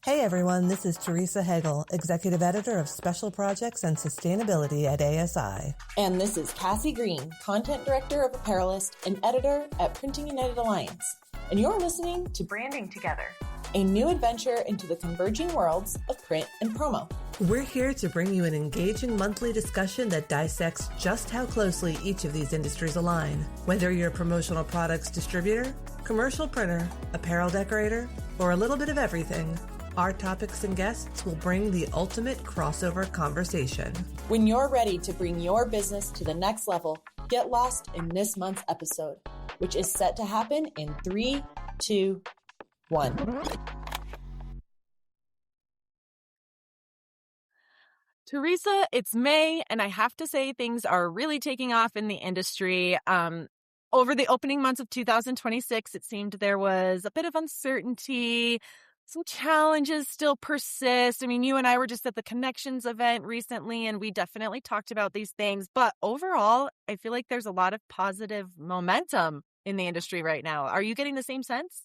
Hey everyone, this is Teresa Hegel, Executive Editor of Special Projects and Sustainability at ASI. And this is Cassie Green, Content Director of Apparelist and Editor at Printing United Alliance. And you're listening to Branding Together, a new adventure into the converging worlds of print and promo. We're here to bring you an engaging monthly discussion that dissects just how closely each of these industries align. Whether you're a promotional products distributor, commercial printer, apparel decorator, or a little bit of everything, our topics and guests will bring the ultimate crossover conversation. When you're ready to bring your business to the next level, get lost in this month's episode, which is set to happen in 3, 2, 1. Teresa, it's May, and I have to say things are really taking off in the industry. Over the opening months of 2026, it seemed there was a bit of uncertainty. Some challenges still persist. I mean, you and I were just at the Connections event recently, and we definitely talked about these things. But overall, I feel like there's a lot of positive momentum in the industry right now. Are you getting the same sense?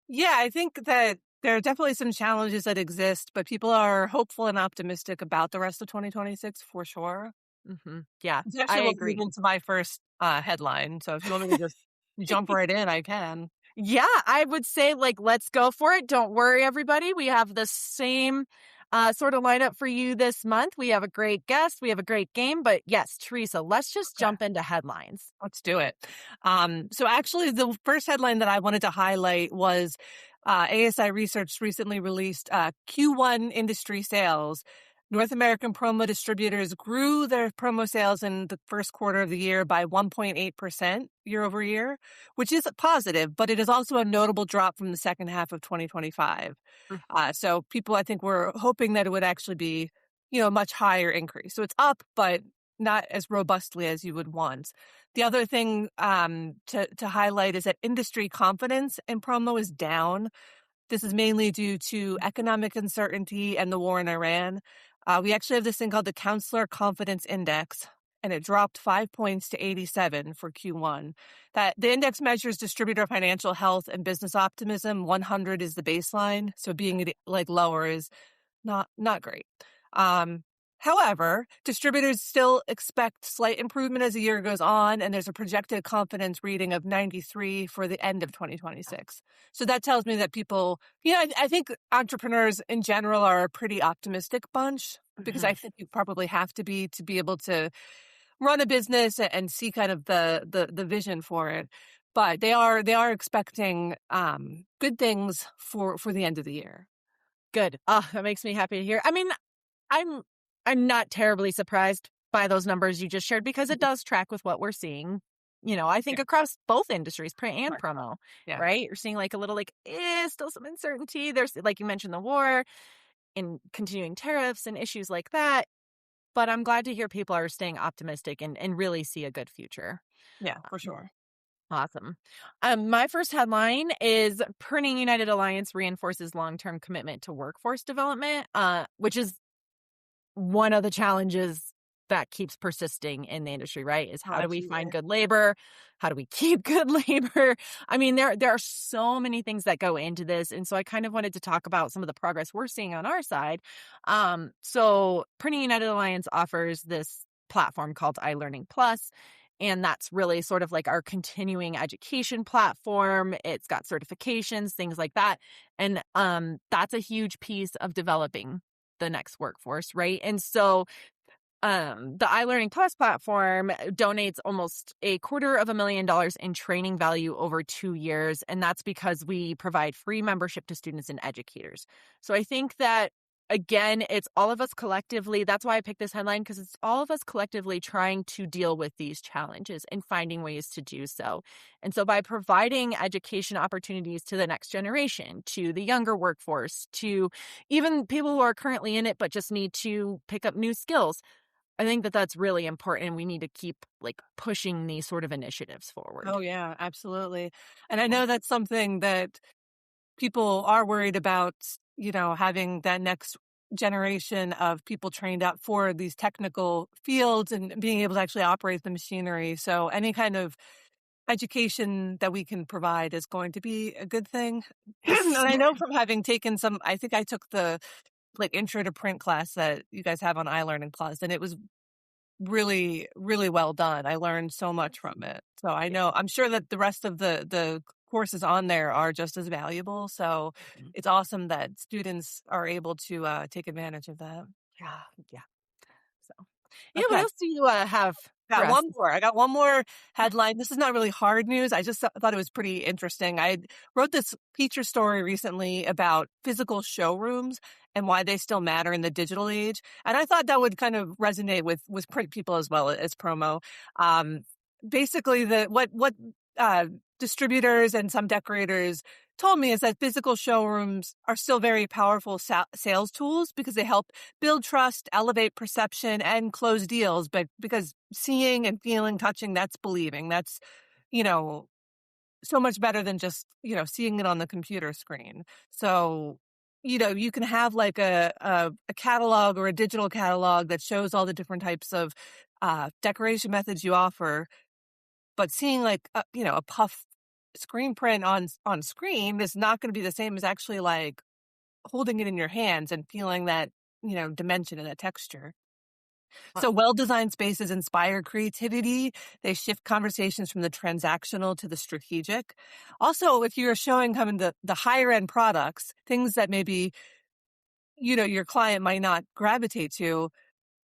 Yeah, I think that there are definitely some challenges that exist, but people are hopeful and optimistic about the rest of 2026 for sure. Mm-hmm. Yeah, It's actually I what agree. leads into my first headline. So if you want me to just jump right in, I can. Yeah, I would say, let's go for it. Don't worry, everybody. We have the same sort of lineup for you this month. We have a great guest. We have a great game. But yes, Teresa, let's just jump into headlines. Let's do it. So actually, the first headline that I wanted to highlight was ASI Research recently released Q1 industry sales. North American promo distributors grew their promo sales in the first quarter of the year by 1.8% year over year, which is positive, but it is also a notable drop from the second half of 2025. So people, I think, were hoping that it would actually be, a much higher increase. So it's up, but not as robustly as you would want. The other thing to highlight is that industry confidence in promo is down. This is mainly due to economic uncertainty and the war in Iran. We actually have this thing called the Counselor Confidence Index, and it dropped 5 points to 87 for Q1. The index measures distributor financial health and business optimism. 100 is the baseline, so being lower is not great. However, distributors still expect slight improvement as the year goes on, and there's a projected confidence reading of 93 for the end of 2026. So that tells me that people, I think entrepreneurs in general are a pretty optimistic bunch, because I think you probably have to be able to run a business and see kind of the vision for it. But they are expecting good things for the end of the year. Good. Oh, that makes me happy to hear. I mean, I'm not terribly surprised by those numbers you just shared, because it does track with what we're seeing. I think across both industries, print and promo, right? You're seeing a little still some uncertainty. There's, like you mentioned, the war and continuing tariffs and issues like that. But I'm glad to hear people are staying optimistic and really see a good future. Yeah, for sure. Awesome. My first headline is Printing United Alliance reinforces long-term commitment to workforce development, which is one of the challenges that keeps persisting in the industry, right? Is how do we find good labor? How do we keep good labor? I mean, there are so many things that go into this. And so I kind of wanted to talk about some of the progress we're seeing on our side. So Printing United Alliance offers this platform called iLearning Plus. And that's really sort of like our continuing education platform. It's got certifications, things like that. And that's a huge piece of developing the next workforce, right? And so the iLearning Plus platform donates almost $250,000 in training value over 2 years. And that's because we provide free membership to students and educators. So I think that, again, it's all of us collectively. That's why I picked this headline, because it's all of us collectively trying to deal with these challenges and finding ways to do so. And so by providing education opportunities to the next generation, to the younger workforce, to even people who are currently in it but just need to pick up new skills, I think that that's really important, and we need to keep pushing these sort of initiatives forward. Oh, yeah, absolutely. And I know that's something that people are worried about, having that next generation of people trained up for these technical fields and being able to actually operate the machinery. So any kind of education that we can provide is going to be a good thing. And I know from having taken I think I took the intro to print class that you guys have on iLearning Plus, and it was really, really well done. I learned so much from it. So I'm sure that the rest of the courses on there are just as valuable. So it's awesome that students are able to take advantage of that. Yeah. So, what else do you have? Got one more. I got one more headline. This is not really hard news. I just thought it was pretty interesting. I wrote this feature story recently about physical showrooms and why they still matter in the digital age. And I thought that would kind of resonate with print people as well as promo. Basically, what distributors and some decorators told me is that physical showrooms are still very powerful sales tools because they help build trust, elevate perception, and close deals. But because seeing and feeling, touching, that's believing. That's, so much better than just, seeing it on the computer screen. So, you can have like a catalog or a digital catalog that shows all the different types of decoration methods you offer. But seeing like, a puff screen print on screen is not going to be the same as actually like holding it in your hands and feeling that, dimension and that texture. So well-designed spaces inspire creativity. They shift conversations from the transactional to the strategic. Also, if you're showing the higher end products, things that maybe, your client might not gravitate to,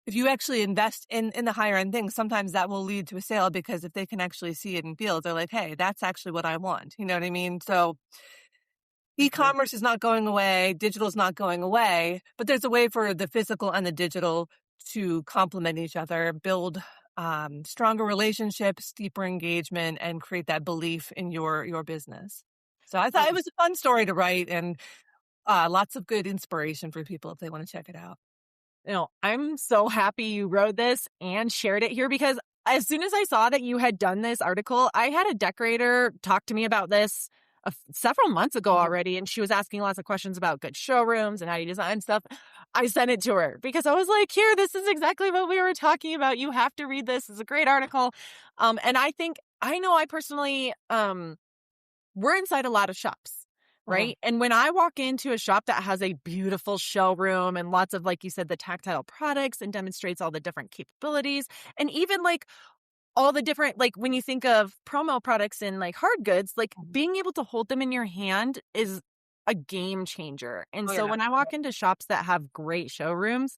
if you actually invest in the higher end things, sometimes that will lead to a sale because if they can actually see it and feel it, they're like, hey, that's actually what I want. You know what I mean? So e-commerce is not going away. Digital is not going away, but there's a way for the physical and the digital to complement each other, build stronger relationships, deeper engagement, and create that belief in your business. So I thought it was a fun story to write and lots of good inspiration for people if they want to check it out. I'm so happy you wrote this and shared it here because as soon as I saw that you had done this article, I had a decorator talk to me about this several months ago already, and she was asking lots of questions about good showrooms and how you design stuff. I sent it to her because I was like, here, this is exactly what we were talking about. You have to read this. It's a great article. And I personally, we're inside a lot of shops. Right. And when I walk into a shop that has a beautiful showroom and lots of, like you said, the tactile products and demonstrates all the different capabilities and even like all the different, like when you think of promo products in like hard goods, like being able to hold them in your hand is a game changer. And when I walk into shops that have great showrooms,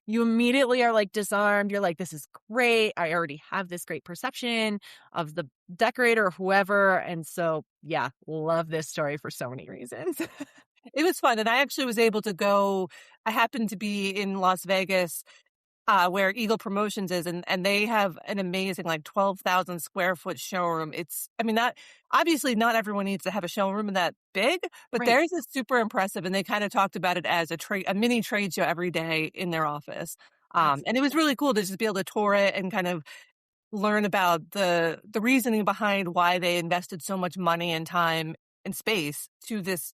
you immediately are like disarmed. You're like, this is great. I already have this great perception of the decorator or whoever. And so, yeah, love this story for so many reasons. It was fun. And I actually was able to go, I happened to be in Las Vegas where Eagle Promotions is, and they have an amazing, like 12,000 square foot showroom. Obviously not everyone needs to have a showroom that big, but theirs is super impressive. And they kind of talked about it as a mini trade show every day in their office. And it was really cool to just be able to tour it and kind of learn about the reasoning behind why they invested so much money and time and space to this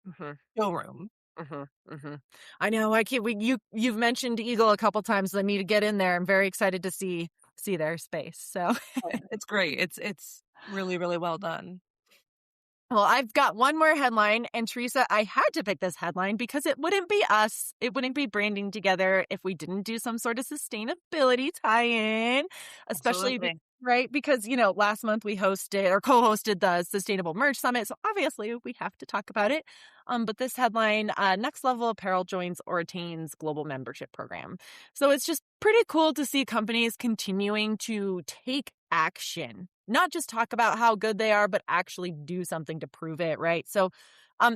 showroom. I know. You've mentioned Eagle a couple times. I need to get in there. I'm very excited to see their space. So it's great. It's really, really well done. Well, I've got one more headline, and Teresa, I had to pick this headline because it wouldn't be us. It wouldn't be Branding Together if we didn't do some sort of sustainability tie-in, especially right? Because, last month we hosted or co-hosted the Sustainable Merch Summit. So obviously we have to talk about it. But this headline, Next Level Apparel joins Ortain's global membership program. So it's just pretty cool to see companies continuing to take action, not just talk about how good they are, but actually do something to prove it, right? So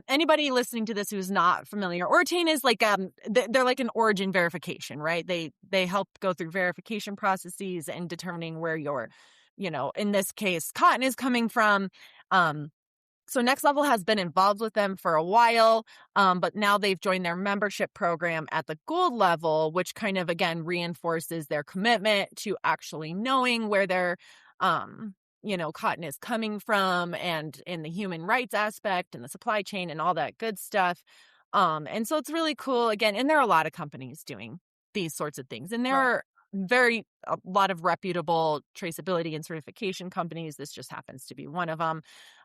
anybody listening to this who's not familiar, Ortain is like they're like an origin verification, right? They help go through verification processes and determining where your, in this case, cotton is coming from. So Next Level has been involved with them for a while, but now they've joined their membership program at the gold level, which kind of, again, reinforces their commitment to actually knowing where their cotton is coming from and in the human rights aspect and the supply chain and all that good stuff. And so it's really cool again. And there are a lot of companies doing these sorts of things. And there are a lot of reputable traceability and certification companies. This just happens to be one of them.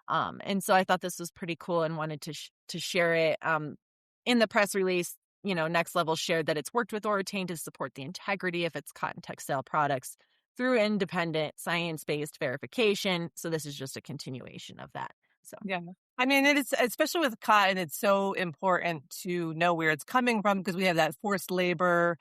And so I thought this was pretty cool and wanted to share it. In the press release, Next Level shared that it's worked with Oratane to support the integrity of its cotton textile products through independent science-based verification. So this is just a continuation of that. So yeah, I mean, it is, especially with cotton, it's so important to know where it's coming from, because we have that forced labor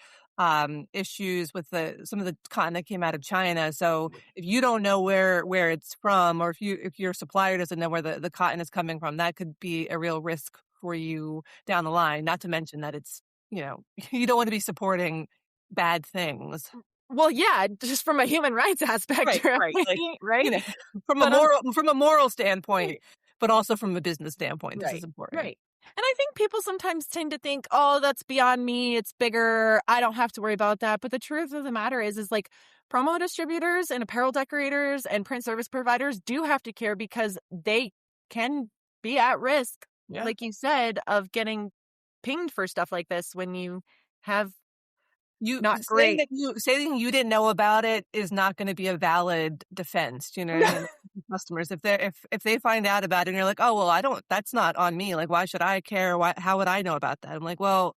issues with some of the cotton that came out of China. So if you don't know where it's from, or if your supplier doesn't know where the cotton is coming from, that could be a real risk for you down the line. Not to mention that it's, you don't want to be supporting bad things. Well, yeah, just from a human rights aspect, right? Like, right? From a moral standpoint, right, but also from a business standpoint, this is important. Right. And I think people sometimes tend to think, oh, that's beyond me. It's bigger. I don't have to worry about that. But the truth of the matter is like promo distributors and apparel decorators and print service providers do have to care, because they can be at risk, like you said, of getting pinged for stuff like this when you have not great. Saying you didn't know about it is not going to be a valid defense. You know what I mean? Customers, if they find out about it and you're like, oh, well, that's not on me. Like, why should I care? How would I know about that? I'm like, well,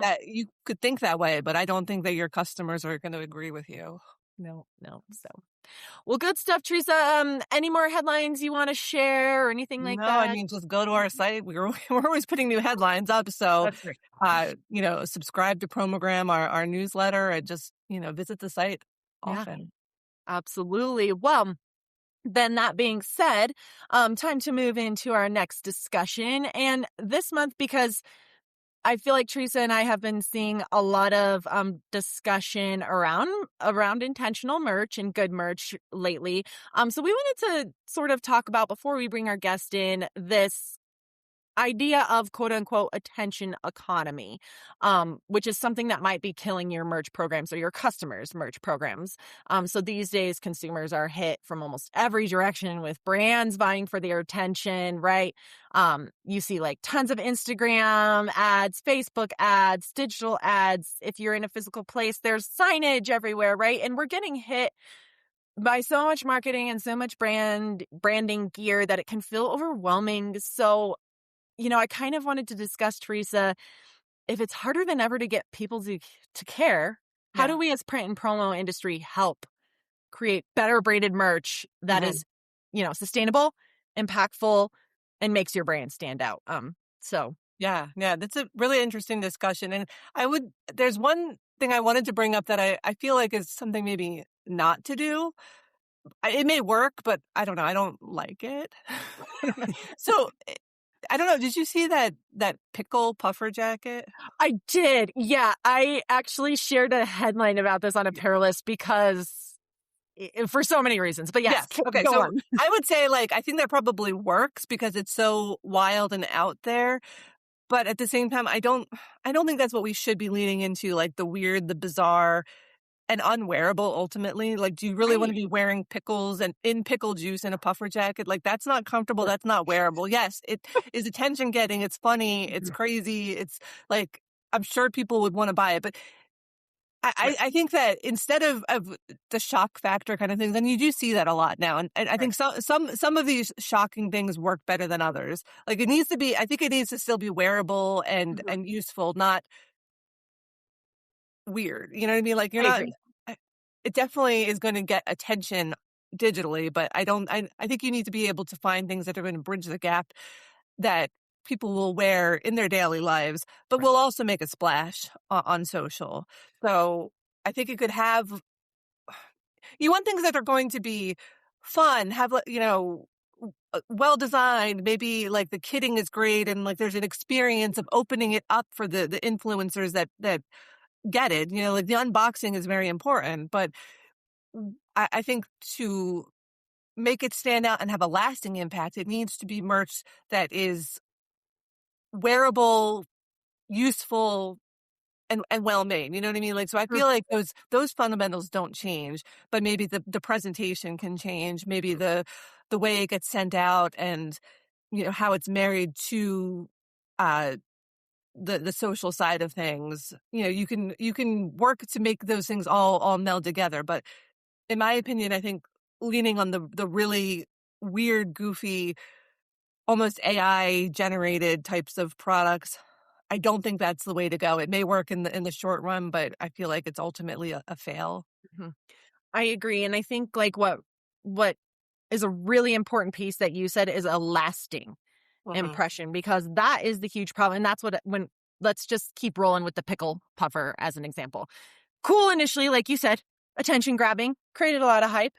that you could think that way, but I don't think that your customers are going to agree with you. No. So, well, good stuff, Teresa. Any more headlines you want to share or anything like that? No, I mean, just go to our site. We're always putting new headlines up. So, subscribe to Promogram, our newsletter, and just, visit the site often. Yeah, absolutely. Well, then that being said, time to move into our next discussion. And this month, because I feel like Teresa and I have been seeing a lot of discussion around intentional merch and good merch lately. So we wanted to sort of talk about, before we bring our guest in, this idea of quote unquote attention economy, which is something that might be killing your merch programs or your customers' merch programs. So these days, consumers are hit from almost every direction with brands vying for their attention, right? You see like tons of Instagram ads, Facebook ads, digital ads. If you're in a physical place, there's signage everywhere, right? And we're getting hit by so much marketing and so much branding gear that it can feel overwhelming. So I kind of wanted to discuss, Teresa, if it's harder than ever to get people to care, how do we as print and promo industry help create better braided merch that is, sustainable, impactful, and makes your brand stand out? Yeah, that's a really interesting discussion. And there's one thing I wanted to bring up that I feel like is something maybe not to do. It may work, but I don't know. I don't like it. So I don't know. Did you see that pickle puffer jacket? I did. Yeah. I actually shared a headline about this on Apparelist because for so many reasons, but yes. Okay. Go so on. I would say I think that probably works because it's so wild and out there. But at the same time, I don't think that's what we should be leaning into, like the weird, the bizarre, and unwearable ultimately. Like, do you really want to be wearing pickles and in pickle juice in a puffer jacket? Like, that's not comfortable. That's not wearable. Yes, it is attention getting. It's funny. It's crazy. It's like, I'm sure people would want to buy it. But I think that instead of the shock factor kind of things, and you do see that a lot now. And I think some of these shocking things work better than others. Like, I think it needs to still be wearable and useful, not weird. You know what I mean? Like, it definitely is going to get attention digitally, but I think you need to be able to find things that are going to bridge the gap that people will wear in their daily lives, but will also make a splash on social. So I think it could have, you want things that are going to be fun, have, well designed, maybe like the kitting is great and like there's an experience of opening it up for the influencers that get it, like the unboxing is very important, but I think to make it stand out and have a lasting impact, it needs to be merch that is wearable, useful, and well made. You know what I mean? Like, so I feel like those fundamentals don't change, but maybe the presentation can change, maybe the way it gets sent out and how it's married to the social side of things. You can work to make those things all meld together. But in my opinion, I think leaning on the really weird, goofy, almost AI generated types of products, I don't think that's the way to go. It may work in the short run, but I feel like it's ultimately a fail. Mhm. I agree. And I think like what is a really important piece that you said is a lasting impression, because that is the huge problem. And that's let's just keep rolling with the pickle puffer as an example. Cool initially, like you said, attention grabbing, created a lot of hype.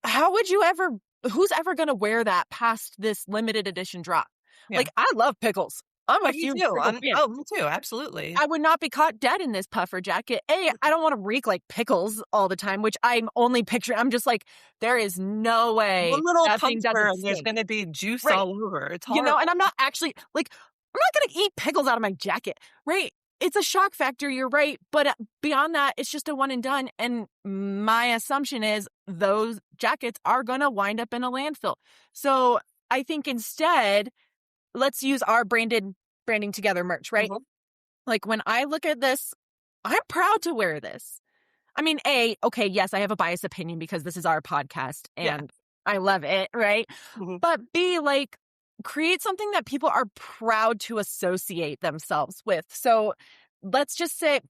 Who's ever going to wear that past this limited edition drop? Yeah. Like, I love pickles. I'm a Me huge too. pickle fan. Oh, me too. Absolutely. I would not be caught dead in this puffer jacket. I don't want to reek like pickles all the time, which I'm only picturing. I'm just like, there is no way One little that thing puncture doesn't and there's stink. going to be juice Right. all over. It's horrible. And I'm not actually like, I'm not going to eat pickles out of my jacket, right? It's a shock factor, you're right. But beyond that, it's just a one and done. And my assumption is those jackets are going to wind up in a landfill. So I think instead, let's use our Branding Together merch, right? Mhm. Like when I look at this, I'm proud to wear this. I mean, okay, yes, I have a biased opinion because this is our podcast and I love it, right? Mhm. But B, like, create something that people are proud to associate themselves with. So let's just say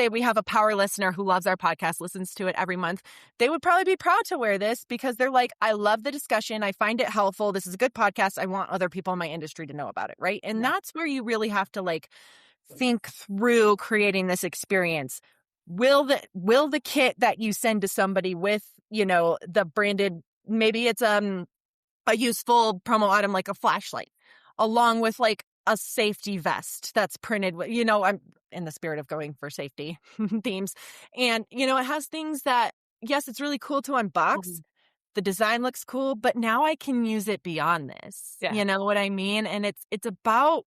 we have a power listener who loves our podcast, listens to it every month. They would probably be proud to wear this because they're like, I love the discussion. I find it helpful. This is a good podcast. I want other people in my industry to know about it, right? And that's where you really have to like think through creating this experience. Will the kit that you send to somebody with, the branded, maybe it's a useful promo item like a flashlight, along with like a safety vest that's printed with, I'm in the spirit of going for safety themes. And, it has things that, yes, it's really cool to unbox. The design looks cool, but now I can use it beyond this. Yeah. You know what I mean? And it's about,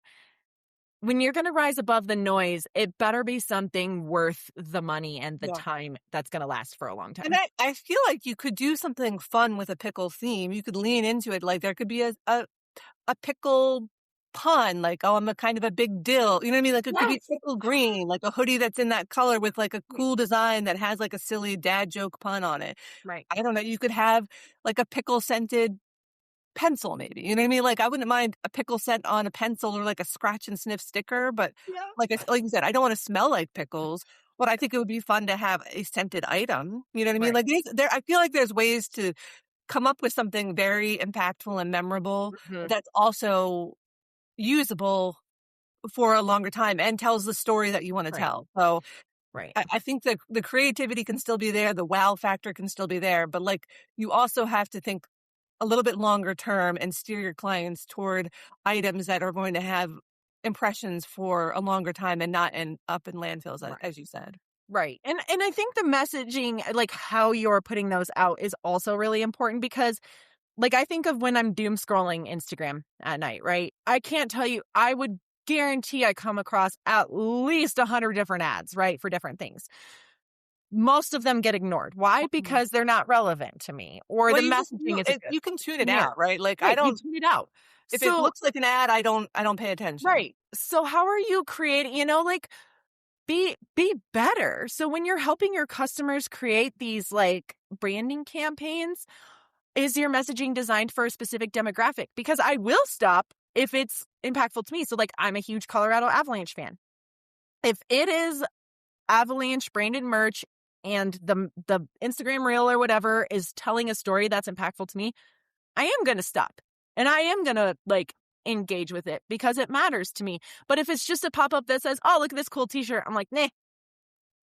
when you're going to rise above the noise, it better be something worth the money and the time that's going to last for a long time. And I feel like you could do something fun with a pickle theme. You could lean into it. Like there could be a pickle pun, like, oh, I'm a kind of a big dill. You know what I mean? Like it could be pickle green, like a hoodie that's in that color with like a cool design that has like a silly dad joke pun on it. Right. I don't know. You could have like a pickle scented pencil, maybe. You know what I mean? Like I wouldn't mind a pickle scent on a pencil or like a scratch and sniff sticker, but like you said, I don't want to smell like pickles. But I think it would be fun to have a scented item. You know what I mean? Like I feel like there's ways to come up with something very impactful and memorable that's also usable for a longer time and tells the story that you want to tell. So I think that the creativity can still be there. The wow factor can still be there. But like you also have to think a little bit longer term and steer your clients toward items that are going to have impressions for a longer time and not end up in landfills, as you said. Right. And I think the messaging, like how you're putting those out, is also really important because, like, I think of when I'm doom scrolling Instagram at night, right? I can't tell you, I would guarantee I come across at least 100 different ads, right, for different things. Most of them get ignored. Why? Because they're not relevant to me, or the messaging is. You can tune it out, right? Like I You don't tune it out. If it looks like an ad, I don't pay attention. Right. So how are you creating? Like be better. So when you're helping your customers create these like branding campaigns, is your messaging designed for a specific demographic? Because I will stop if it's impactful to me. So like I'm a huge Colorado Avalanche fan. If it is Avalanche branded merch and the Instagram reel or whatever is telling a story that's impactful to me, I am going to stop and I am going to like engage with it because it matters to me. But if it's just a pop-up that says, oh, look at this cool t-shirt, I'm like, nah,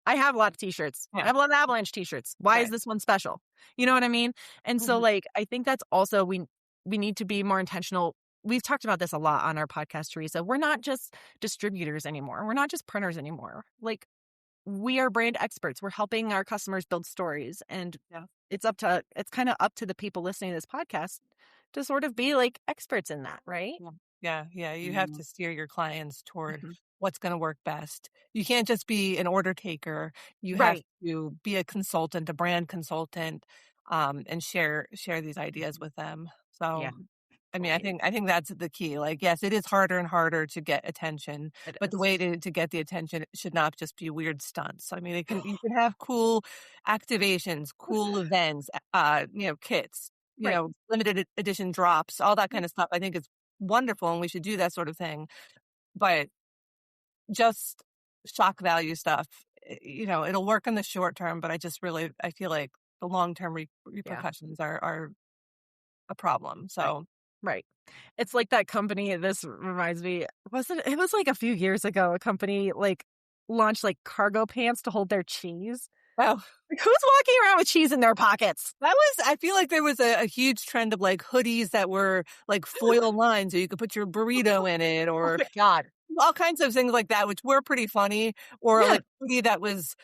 I have a lot of t-shirts. I have a lot of Avalanche t-shirts. Why is this one special? You know what I mean? And so like, I think that's also, we need to be more intentional. We've talked about this a lot on our podcast, Teresa. We're not just distributors anymore. We're not just printers anymore. Like, we are brand experts. We're helping our customers build stories. And it's kind of up to the people listening to this podcast to sort of be like experts in that, right? Yeah. You have to steer your clients toward what's going to work best. You can't just be an order taker. You have to be a consultant, a brand consultant, and share these ideas with them. So I mean, I think that's the key. Like, yes, it is harder and harder to get attention, but the way to get the attention should not just be weird stunts. I mean, you can have cool activations, cool events, kits, Right. limited edition drops, all that kind of stuff. I think it's wonderful, and we should do that sort of thing. But just shock value stuff, it'll work in the short term, but I feel like the long-term repercussions are a problem. So. Right. It's like that company, this reminds me, it was like a few years ago, a company like launched like cargo pants to hold their cheese. Wow. Like, who's walking around with cheese in their pockets? I feel like there was a huge trend of like hoodies that were like foil lined so you could put your burrito in it, Oh or my God. all kinds of things like that, which were pretty funny. Or like a hoodie that was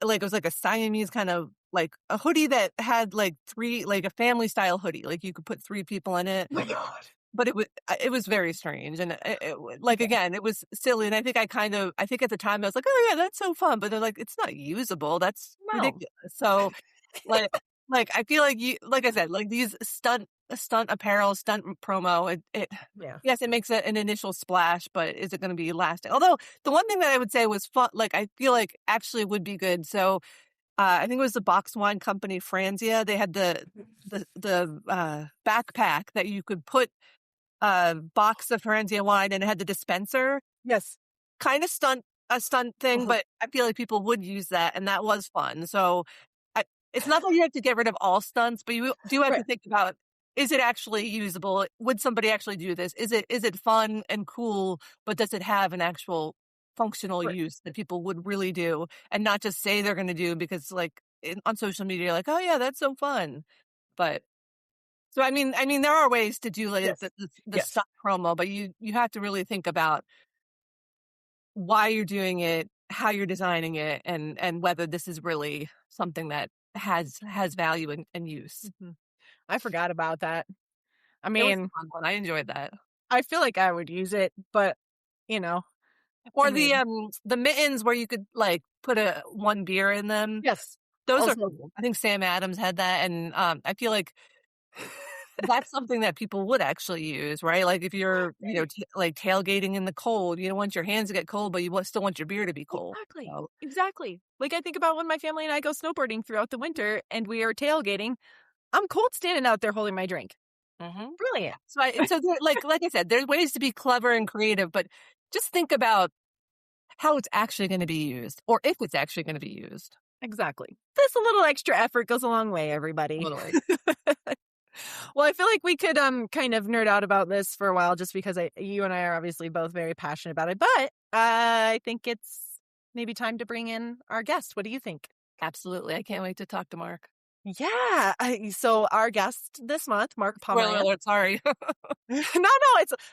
like, it was like a Siamese kind of like a hoodie that had like like a family style hoodie, like you could put 3 people in it. Oh my God. But it was very strange, and again, it was silly. And I think at the time I was like, oh yeah, that's so fun. But they're like, it's not usable. That's ridiculous. So like I feel like like I said, like these stunt apparel, stunt promo, yes, it makes an initial splash, but is it going to be lasting? Although the one thing that I would say was fun, like I feel like actually would be good. So I think it was the box wine company Franzia. They had the backpack that you could put a box of Franzia wine, and it had the dispenser. Yes. Kind of a stunt thing, but I feel like people would use that, and that was fun. So it's not that you have to get rid of all stunts, but you do have to think about, is it actually usable? Would somebody actually do this? Is it fun and cool, but does it have an actual functional use that people would really do, and not just say they're going to do because like on social media, like, oh yeah, that's so fun. But so I mean, there are ways to do like the stunt promo, but you have to really think about why you're doing it, how you're designing it, and whether this is really something that has value and use. Mm-hmm. I forgot about that. I It was mean, a fun one. I enjoyed that. I feel like I would use it, but or the mittens where you could like put one beer in them. Yes, those also are cool. I think Sam Adams had that, and I feel like that's something that people would actually use, right? Like if you're, like tailgating in the cold, you don't want your hands to get cold, but you still want your beer to be cold. Exactly. So. Exactly. Like I think about when my family and I go snowboarding throughout the winter and we are tailgating. I'm cold standing out there holding my drink. Mm-hmm. Brilliant. So like I said, there's ways to be clever and creative, but just think about how it's actually going to be used, or if it's actually going to be used. Exactly. This a little extra effort goes a long way, everybody. Totally. Well, I feel like we could kind of nerd out about this for a while, just because you and I are obviously both very passionate about it. But I think it's maybe time to bring in our guest. What do you think? Absolutely. I can't wait to talk to Mark. Yeah. So our guest this month, Mark Pomerantz. Spoiler alert, sorry.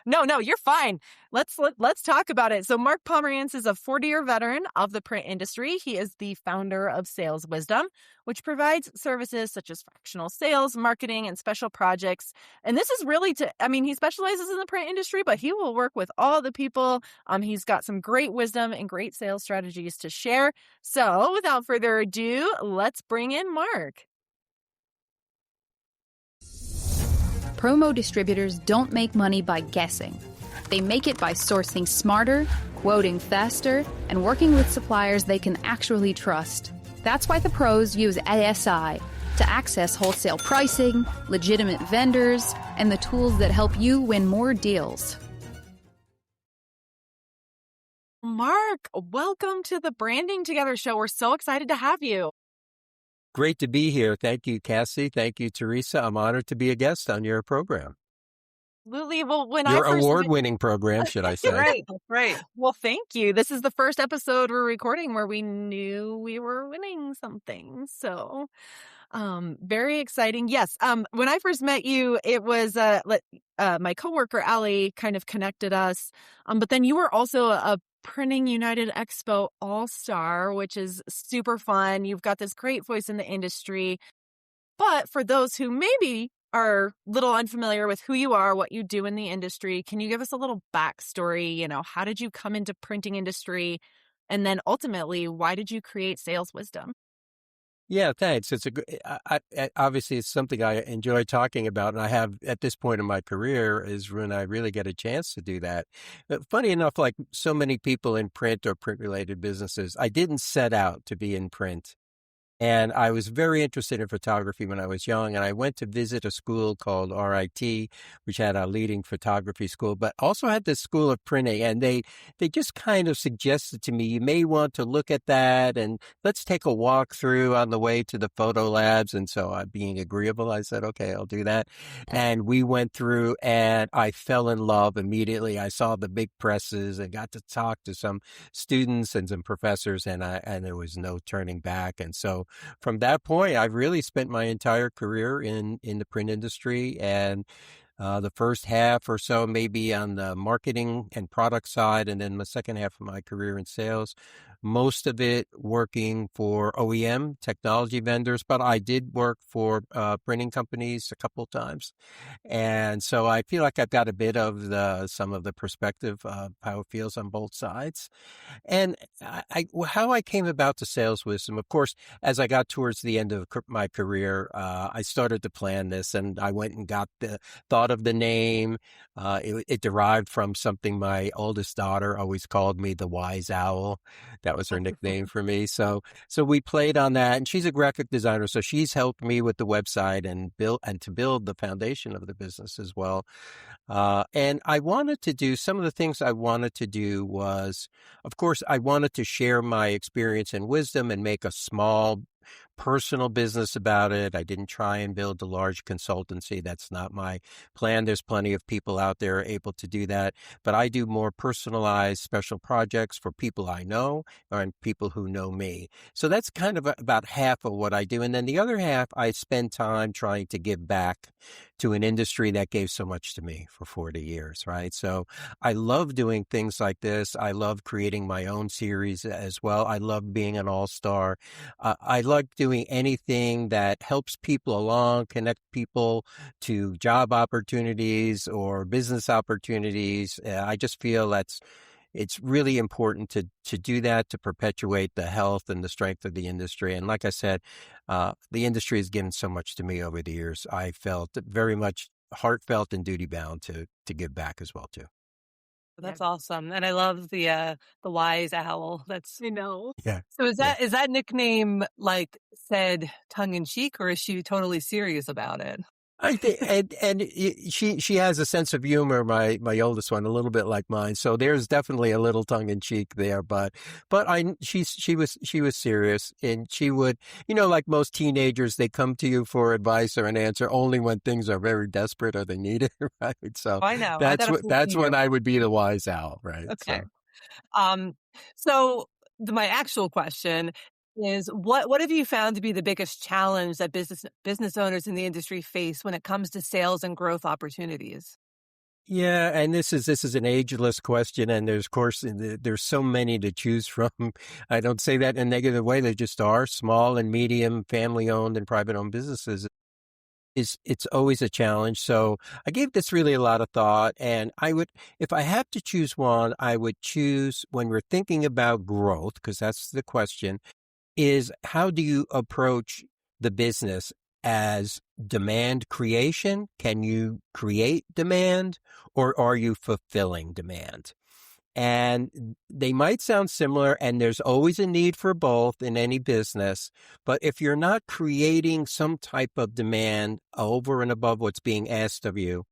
No, you're fine. Let's talk about it. So Mark Pomerantz is a 40-year veteran of the print industry. He is the founder of Sales Wisdom, which provides services such as fractional sales, marketing, and special projects. And this is really he specializes in the print industry, but he will work with all the people. He's got some great wisdom and great sales strategies to share. So without further ado, let's bring in Mark. Promo distributors don't make money by guessing. They make it by sourcing smarter, quoting faster, and working with suppliers they can actually trust. That's why the pros use ASI to access wholesale pricing, legitimate vendors, and the tools that help you win more deals. Mark, welcome to the Branding Together show. We're so excited to have you. Great to be here. Thank you, Cassie. Thank you, Teresa. I'm honored to be a guest on your program. Absolutely. Well, your award-winning program, should I say? Right. Well, thank you. This is the first episode we're recording where we knew we were winning something. So, very exciting. Yes. When I first met you, it was my coworker Allie kind of connected us. But then you were also a Printing United Expo All-Star, which is super fun. You've got this great voice in the industry. But for those who maybe are a little unfamiliar with who you are, what you do in the industry, can you give us a little backstory? How did you come into printing industry? And then ultimately, why did you create Sales Wisdom? Yeah, thanks. It's obviously it's something I enjoy talking about, and I have at this point in my career is when I really get a chance to do that. But funny enough, like so many people in print or print related businesses, I didn't set out to be in print. And I was very interested in photography when I was young. And I went to visit a school called RIT, which had a leading photography school, but also had this school of printing. And they just kind of suggested to me, you may want to look at that and let's take a walk through on the way to the photo labs. And so being agreeable, I said, okay, I'll do that. And we went through and I fell in love immediately. I saw the big presses and got to talk to some students and some professors, and there was no turning back. And so from that point, I've really spent my entire career in the print industry, and the first half or so maybe on the marketing and product side, and then the second half of my career in sales. Most of it working for OEM technology vendors, but I did work for printing companies a couple of times. And so I feel like I've got a bit of some of the perspective of how it feels on both sides. And how I came about the sales wisdom, of course, as I got towards the end of my career, I started to plan this, and I went and thought of the name. It derived from something my oldest daughter always called me, the Wise Owl. That was her nickname for me. So we played on that, and she's a graphic designer, so she's helped me with the website and to build the foundation of the business as well. And I wanted to do some of the things I wanted to do was, of course, I wanted to share my experience and wisdom and make a small personal business about it. I didn't try and build a large consultancy. That's not my plan. There's plenty of people out there able to do that, but I do more personalized special projects for people I know and people who know me. So that's kind of about half of what I do. And then the other half, I spend time trying to give back to an industry that gave so much to me for 40 years, right? So I love doing things like this. I love creating my own series as well. I love being an all-star. I like doing anything that helps people along, connect people to job opportunities or business opportunities. I just feel it's really important to do that, to perpetuate the health and the strength of the industry. And like I said, the industry has given so much to me over the years. I felt very much heartfelt and duty bound to give back as well too. That's awesome. And I love the Wise Owl. That's, Yeah. So is that nickname like said tongue in cheek, or is she totally serious about it? I think, and she has a sense of humor, my oldest one, a little bit like mine. So there's definitely a little tongue in cheek there, but she was serious, and she would, like most teenagers, they come to you for advice or an answer only when things are very desperate or they need it, right? So I know. that's when I would be the Wise Owl, right? Okay. So my actual question is what have you found to be the biggest challenge that business owners in the industry face when it comes to sales and growth opportunities? Yeah, and this is an ageless question, and there's so many to choose from. I don't say that in a negative way. They just are small and medium, family owned and private owned businesses. It's always a challenge. So I gave this really a lot of thought, and if I had to choose one, I would choose, when we're thinking about growth, because that's the question, is how do you approach the business as demand creation? Can you create demand, or are you fulfilling demand? And they might sound similar, and there's always a need for both in any business. But if you're not creating some type of demand over and above what's being asked of you,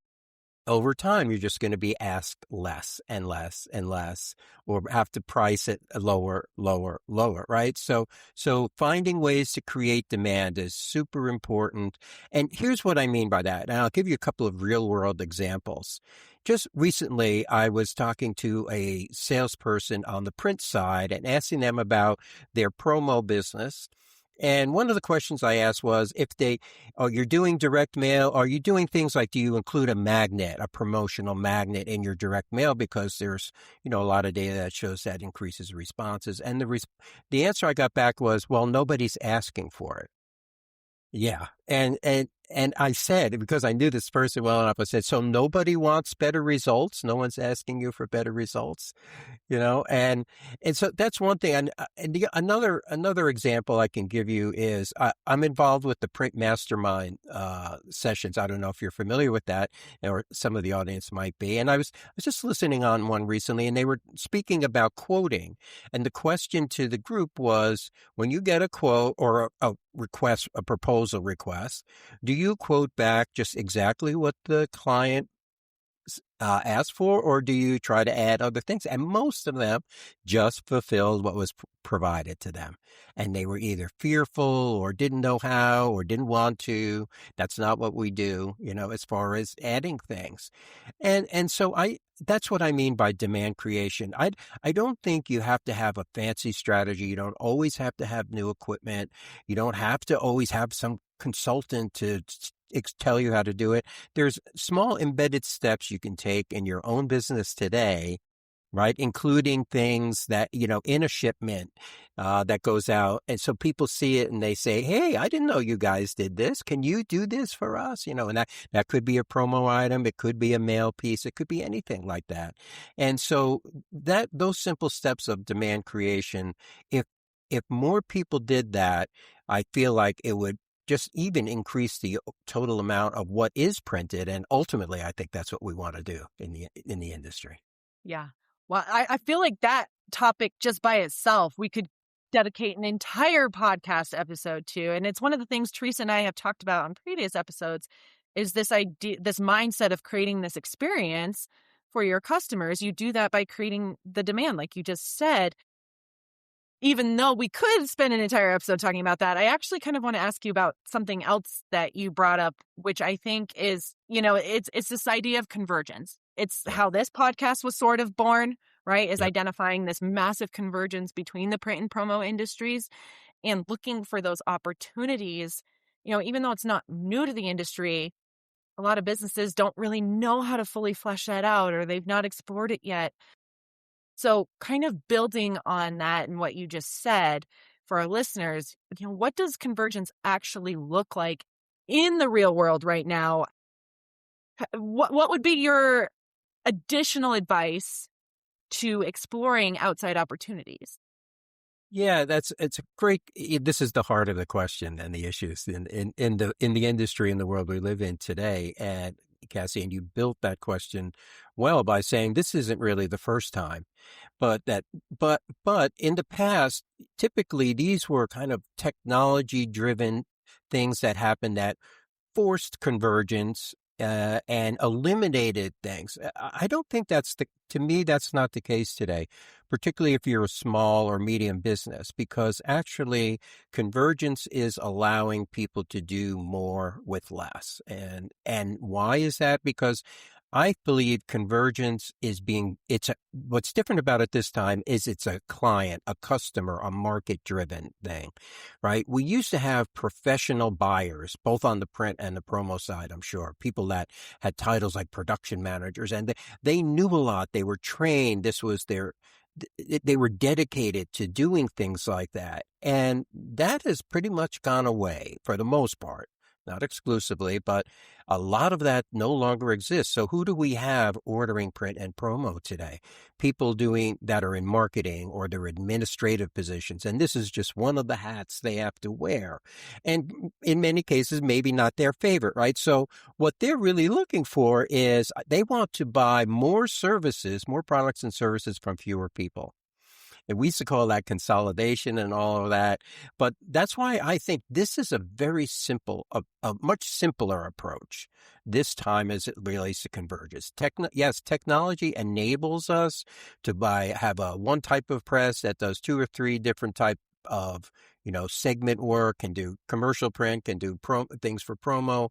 over time, you're just going to be asked less and less and less, or have to price it lower, right? So finding ways to create demand is super important. And here's what I mean by that. And I'll give you a couple of real world examples. Just recently, I was talking to a salesperson on the print side and asking them about their promo business. And one of the questions I asked was, you're doing direct mail, are you doing things like, do you include a promotional magnet in your direct mail? Because there's, a lot of data that shows that increases responses. And the answer I got back was, well, nobody's asking for it. Yeah. And I said, because I knew this person well enough, I said, so nobody wants better results. No one's asking you for better results, and so that's one thing. And another example I can give you is I'm involved with the Print Mastermind sessions. I don't know if you're familiar with that, or some of the audience might be. And I was just listening on one recently, and they were speaking about quoting. And the question to the group was, when you get a quote or a request, a proposal request, do you quote back just exactly what the client asked for, or do you try to add other things? And most of them just fulfilled what was provided to them. And they were either fearful or didn't know how or didn't want to. That's not what we do, as far as adding things. And so that's what I mean by demand creation. I don't think you have to have a fancy strategy. You don't always have to have new equipment. You don't have to always have some consultant to tell you how to do it. There's small embedded steps you can take in your own business today, right? Including things that, in a shipment that goes out. And so people see it and they say, hey, I didn't know you guys did this. Can you do this for us? And that could be a promo item. It could be a mail piece. It could be anything like that. And so those simple steps of demand creation, if more people did that, I feel like it would just even increase the total amount of what is printed. And ultimately, I think that's what we want to do in the industry. Yeah. Well, I feel like that topic just by itself, we could dedicate an entire podcast episode to. And it's one of the things Teresa and I have talked about on previous episodes, is this idea, this mindset of creating this experience for your customers. You do that by creating the demand, like you just said. Even though we could spend an entire episode talking about that, I actually kind of want to ask you about something else that you brought up, which I think is, it's this idea of convergence. It's how this podcast was sort of born, right? Is identifying this massive convergence between the print and promo industries and looking for those opportunities. Even though it's not new to the industry, a lot of businesses don't really know how to fully flesh that out, or they've not explored it yet. So kind of building on that and what you just said for our listeners, what does convergence actually look like in the real world right now? What would be your additional advice to exploring outside opportunities? Yeah, it's a great. This is the heart of the question and the issues in the industry and the world we live in today. And Cassie, and you built that question well by saying this isn't really the first time, but in the past, typically these were kind of technology driven things that happened that forced convergence and eliminated things. I don't think to me, that's not the case today, particularly if you're a small or medium business, because actually convergence is allowing people to do more with less. And why is that? Because I believe convergence what's different about it this time is it's a client, a customer, a market-driven thing, right? We used to have professional buyers, both on the print and the promo side, I'm sure, people that had titles like production managers, and they knew a lot. They were trained. They were dedicated to doing things like that. And that has pretty much gone away for the most part. Not exclusively, but a lot of that no longer exists. So who do we have ordering print and promo today? People that are in marketing or their administrative positions. And this is just one of the hats they have to wear. And in many cases, maybe not their favorite, right? So what they're really looking for is they want to buy more services, more products and services from fewer people. And we used to call that consolidation and all of that. But that's why I think this is a very simple, a much simpler approach this time as it relates to convergence. Yes, technology enables us to have one type of press that does 2 or 3 different type of segment work, can do commercial print, can do things for promo.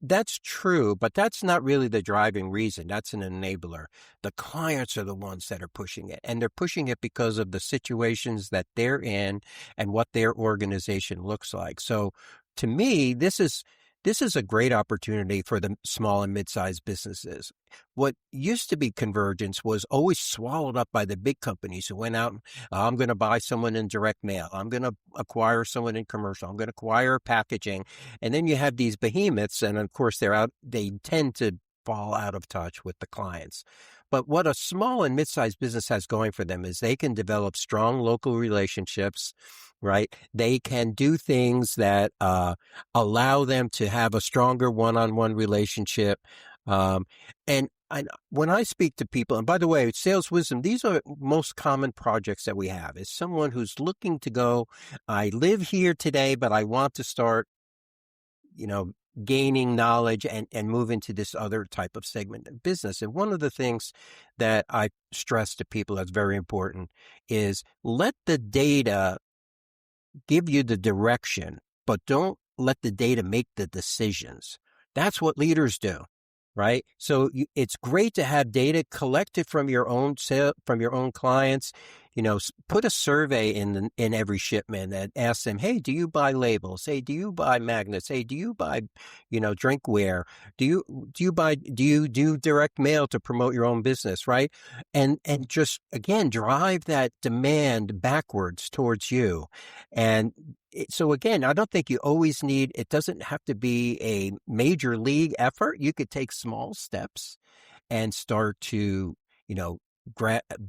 That's true, but that's not really the driving reason. That's an enabler. The clients are the ones that are pushing it, and they're pushing it because of the situations that they're in and what their organization looks like. So to me, this is this is a great opportunity for the small and mid-sized businesses. What used to be convergence was always swallowed up by the big companies who went out, I'm going to buy someone in direct mail. I'm going to acquire someone in commercial. I'm going to acquire packaging. And then you have these behemoths, and of course they tend to fall out of touch with the clients. But what a small and mid-sized business has going for them is they can develop strong local relationships, right? They can do things that allow them to have a stronger one-on-one relationship. And when I speak to people, and by the way, Sales Wisdom, these are most common projects that we have, is someone who's looking to go, I live here today, but I want to start, gaining knowledge and move into this other type of segment of business. And one of the things that I stress to people that's very important is let the data give you the direction, but don't let the data make the decisions. That's what leaders do, right? So it's great to have data collected from your own clients. Put a survey in every shipment and ask them, hey, do you buy labels? Hey, do you buy magnets? Hey, do you buy, drinkware? Do you do direct mail to promote your own business, right? And just, again, drive that demand backwards towards you. And so again, I don't think you always it doesn't have to be a major league effort. You could take small steps and start to,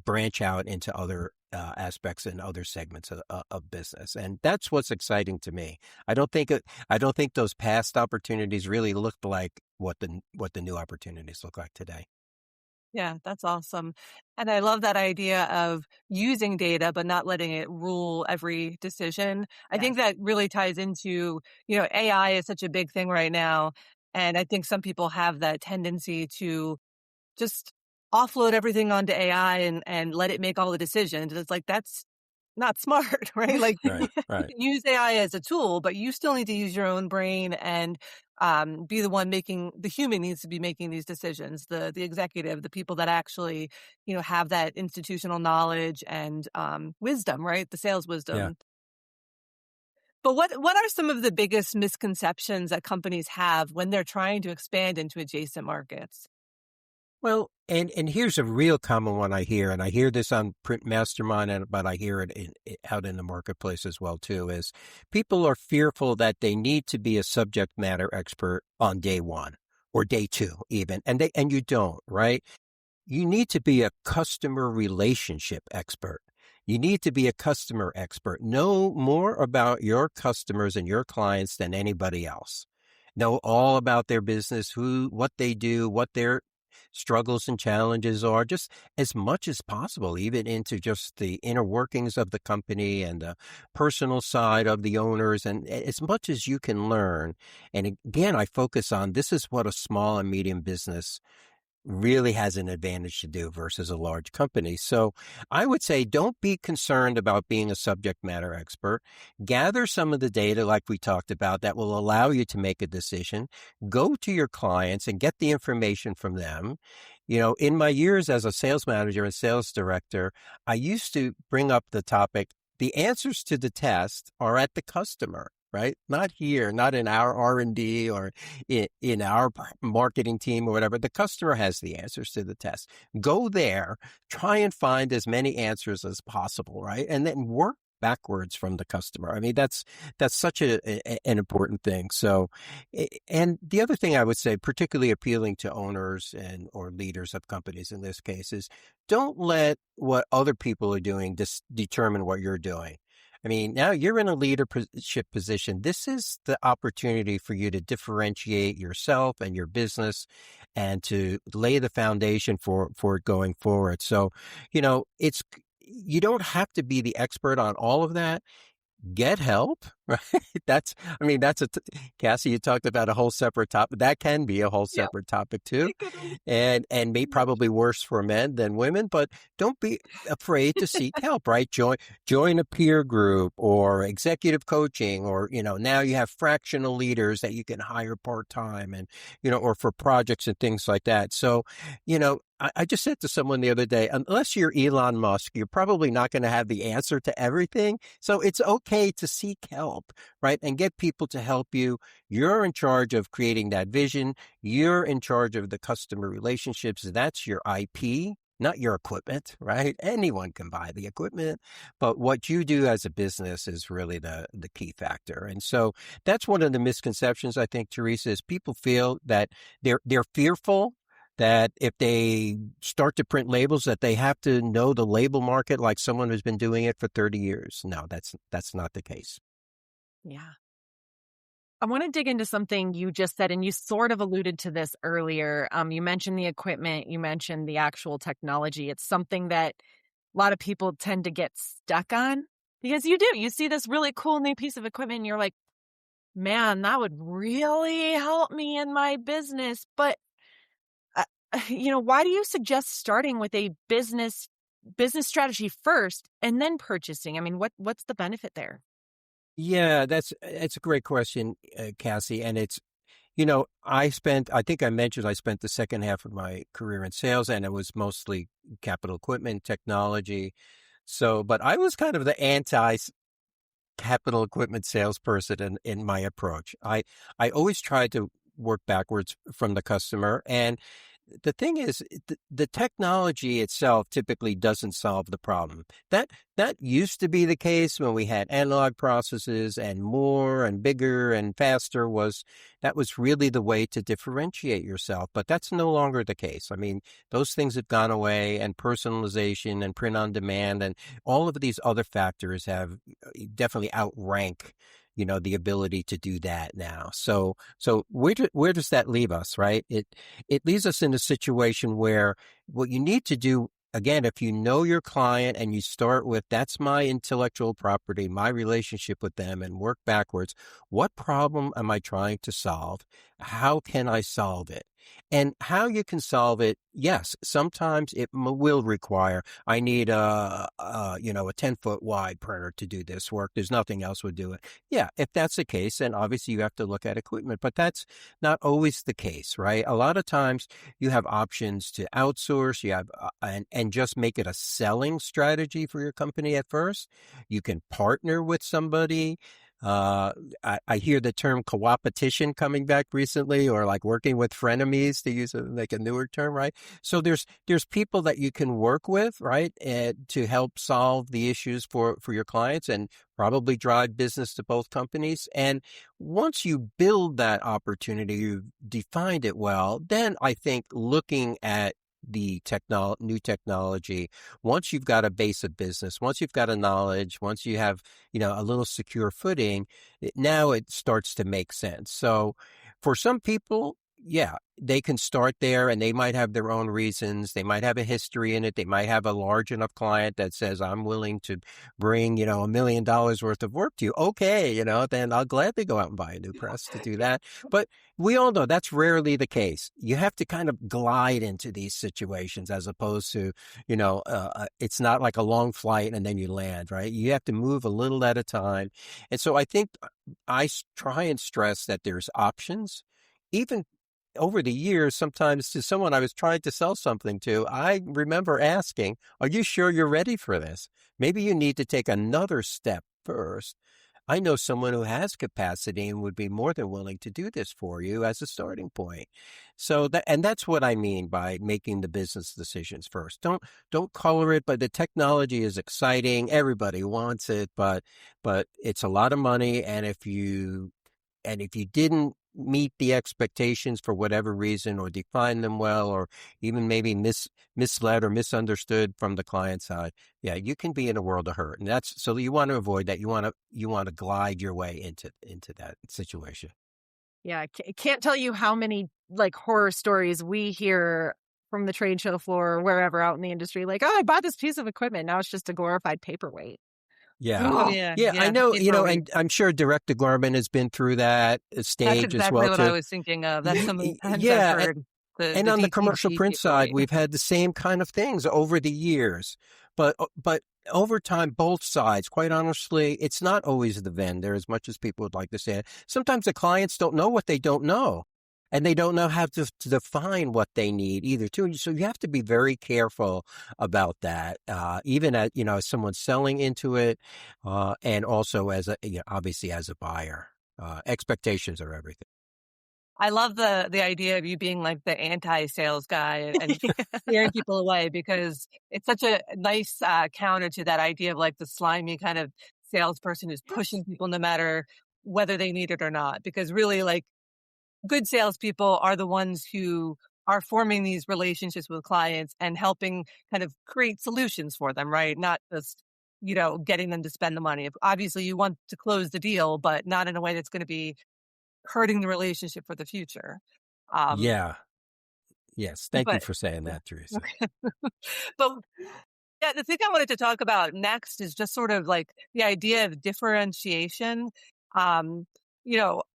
branch out into other aspects and other segments of business. And that's what's exciting to me. I don't think those past opportunities really looked like what the new opportunities look like today. Yeah, that's awesome. And I love that idea of using data, but not letting it rule every decision. I think that really ties into, AI is such a big thing right now. And I think some people have that tendency to just offload everything onto AI and let it make all the decisions. It's like, that's not smart, right? Like right. use AI as a tool, but you still need to use your own brain and be the one the human needs to be making these decisions, the executive, the people that actually, have that institutional knowledge and wisdom, right? The sales wisdom. Yeah. But what are some of the biggest misconceptions that companies have when they're trying to expand into adjacent markets? Well, and here's a real common one I hear, and I hear this on Print Mastermind, but I hear it out in the marketplace as well too, is people are fearful that they need to be a subject matter expert on day one or day two even, and you don't, right? You need to be a customer relationship expert. You need to be a customer expert. Know more about your customers and your clients than anybody else. Know all about their business, what they do, what their struggles and challenges are, just as much as possible, even into just the inner workings of the company and the personal side of the owners, and as much as you can learn. And again, I focus on this is what a small and medium business really has an advantage to do versus a large company. So I would say don't be concerned about being a subject matter expert. Gather some of the data like we talked about that will allow you to make a decision. Go to your clients and get the information from them. In my years as a sales manager and sales director, I used to bring up the topic, the answers to the test are at the customer. Right? Not here, not in our R&D or in our marketing team or whatever. The customer has the answers to the test. Go there, try and find as many answers as possible, right? And then work backwards from the customer. I mean, that's such an important thing. So, and the other thing I would say, particularly appealing to owners or leaders of companies in this case, is don't let what other people are doing determine what you're doing. I mean, now you're in a leadership position. This is the opportunity for you to differentiate yourself and your business and to lay the foundation for it going forward. So, you don't have to be the expert on all of that. Get help, right? Cassie, you talked about a whole separate topic. That can be a whole separate topic too. And probably worse for men than women, but don't be afraid to seek help, right? Join a peer group or executive coaching, or, now you have fractional leaders that you can hire part-time and, or for projects and things like that. So, I just said to someone the other day, unless you're Elon Musk, you're probably not going to have the answer to everything. So it's okay to seek help, right? And get people to help you. You're in charge of creating that vision. You're in charge of the customer relationships. That's your IP, not your equipment, right? Anyone can buy the equipment, but what you do as a business is really the key factor. And so that's one of the misconceptions, I think, Teresa, is people feel that they're fearful that if they start to print labels that they have to know the label market like someone who's been doing it for 30 years. No, that's not the case. Yeah. I want to dig into something you just said, and you sort of alluded to this earlier. You mentioned the equipment, you mentioned the actual technology. It's something that a lot of people tend to get stuck on because you see this really cool new piece of equipment and you're like, man, that would really help me in my business. But why do you suggest starting with a business strategy first and then purchasing? I mean, what's the benefit there? Yeah, it's a great question, Cassie. And it's, I think I mentioned I spent the second half of my career in sales, and it was mostly capital equipment technology. So, but I was kind of the anti-capital equipment salesperson in my approach. I always tried to work backwards from the customer. And the thing is, the technology itself typically doesn't solve the problem. That used to be the case when we had analog processes, and more and bigger and faster that was really the way to differentiate yourself. But that's no longer the case. I mean, those things have gone away, and personalization and print on demand and all of these other factors have definitely outrank the ability to do that now. So where does that leave us, right? It leaves us in a situation where what you need to do, again, if you know your client and you start with, that's my intellectual property, my relationship with them, and work backwards. What problem am I trying to solve? How can I solve it? And how you can solve it, yes, sometimes it will require, I need a 10-foot wide printer to do this work. There's nothing else would do it. Yeah, if that's the case, then obviously you have to look at equipment, but that's not always the case, right? A lot of times you have options to outsource, you have, and just make it a selling strategy for your company at first. You can partner with somebody. I hear the term co-opetition coming back recently, or like working with frenemies, to use like a newer term, right? So there's people that you can work with, right, to help solve the issues for your clients and probably drive business to both companies. And once you build that opportunity, you've defined it well, then I think looking at the new technology, once you've got a base of business, once you've got a knowledge, once you have, a little secure footing, now it starts to make sense. So for some people, yeah, they can start there and they might have their own reasons. They might have a history in it. They might have a large enough client that says, I'm willing to bring, $1 million worth of work to you. Okay, then I'll gladly go out and buy a new press to do that. But we all know that's rarely the case. You have to kind of glide into these situations as opposed to, it's not like a long flight and then you land, right? You have to move a little at a time. And so I think I try and stress that there's options. Even over the years, sometimes to someone I was trying to sell something to, I remember asking, are you sure you're ready for this? Maybe you need to take another step first. I know someone who has capacity and would be more than willing to do this for you as a starting point. So that's what I mean by making the business decisions first. Don't color it, but the technology is exciting. Everybody wants it, but it's a lot of money. And if you didn't meet the expectations for whatever reason, or define them well, or even maybe misled or misunderstood from the client side, yeah, you can be in a world of hurt. And so you want to avoid that. You want to glide your way into that situation. Yeah, I can't tell you how many like horror stories we hear from the trade show floor or wherever out in the industry. Like, oh, I bought this piece of equipment. Now it's just a glorified paperweight. Yeah. Oh, yeah. I know, and I'm sure direct-to-garment has been through that stage as well. That's exactly what too. I was thinking of. That's something I've heard. And on the commercial print side, we've had the same kind of things over the years. But over time, both sides, quite honestly, it's not always the vendor as much as people would like to say it. Sometimes the clients don't know what they don't know. and they don't know how to define what they need either too. So you have to be very careful about that, even as, as someone selling into it, and also as obviously as a buyer. Expectations are everything. I love the idea of you being like the anti-sales guy and scaring people away, because it's such a nice counter to that idea of like the slimy kind of salesperson who's pushing people no matter whether they need it or not. Because really, like, good salespeople are the ones who are forming these relationships with clients and helping kind of create solutions for them, right? Not just, getting them to spend the money. Obviously, you want to close the deal, but not in a way that's going to be hurting the relationship for the future. Yeah. Yes. Thank you But for saying that, Teresa. but yeah, the thing I wanted to talk about next is just sort of like the idea of differentiation.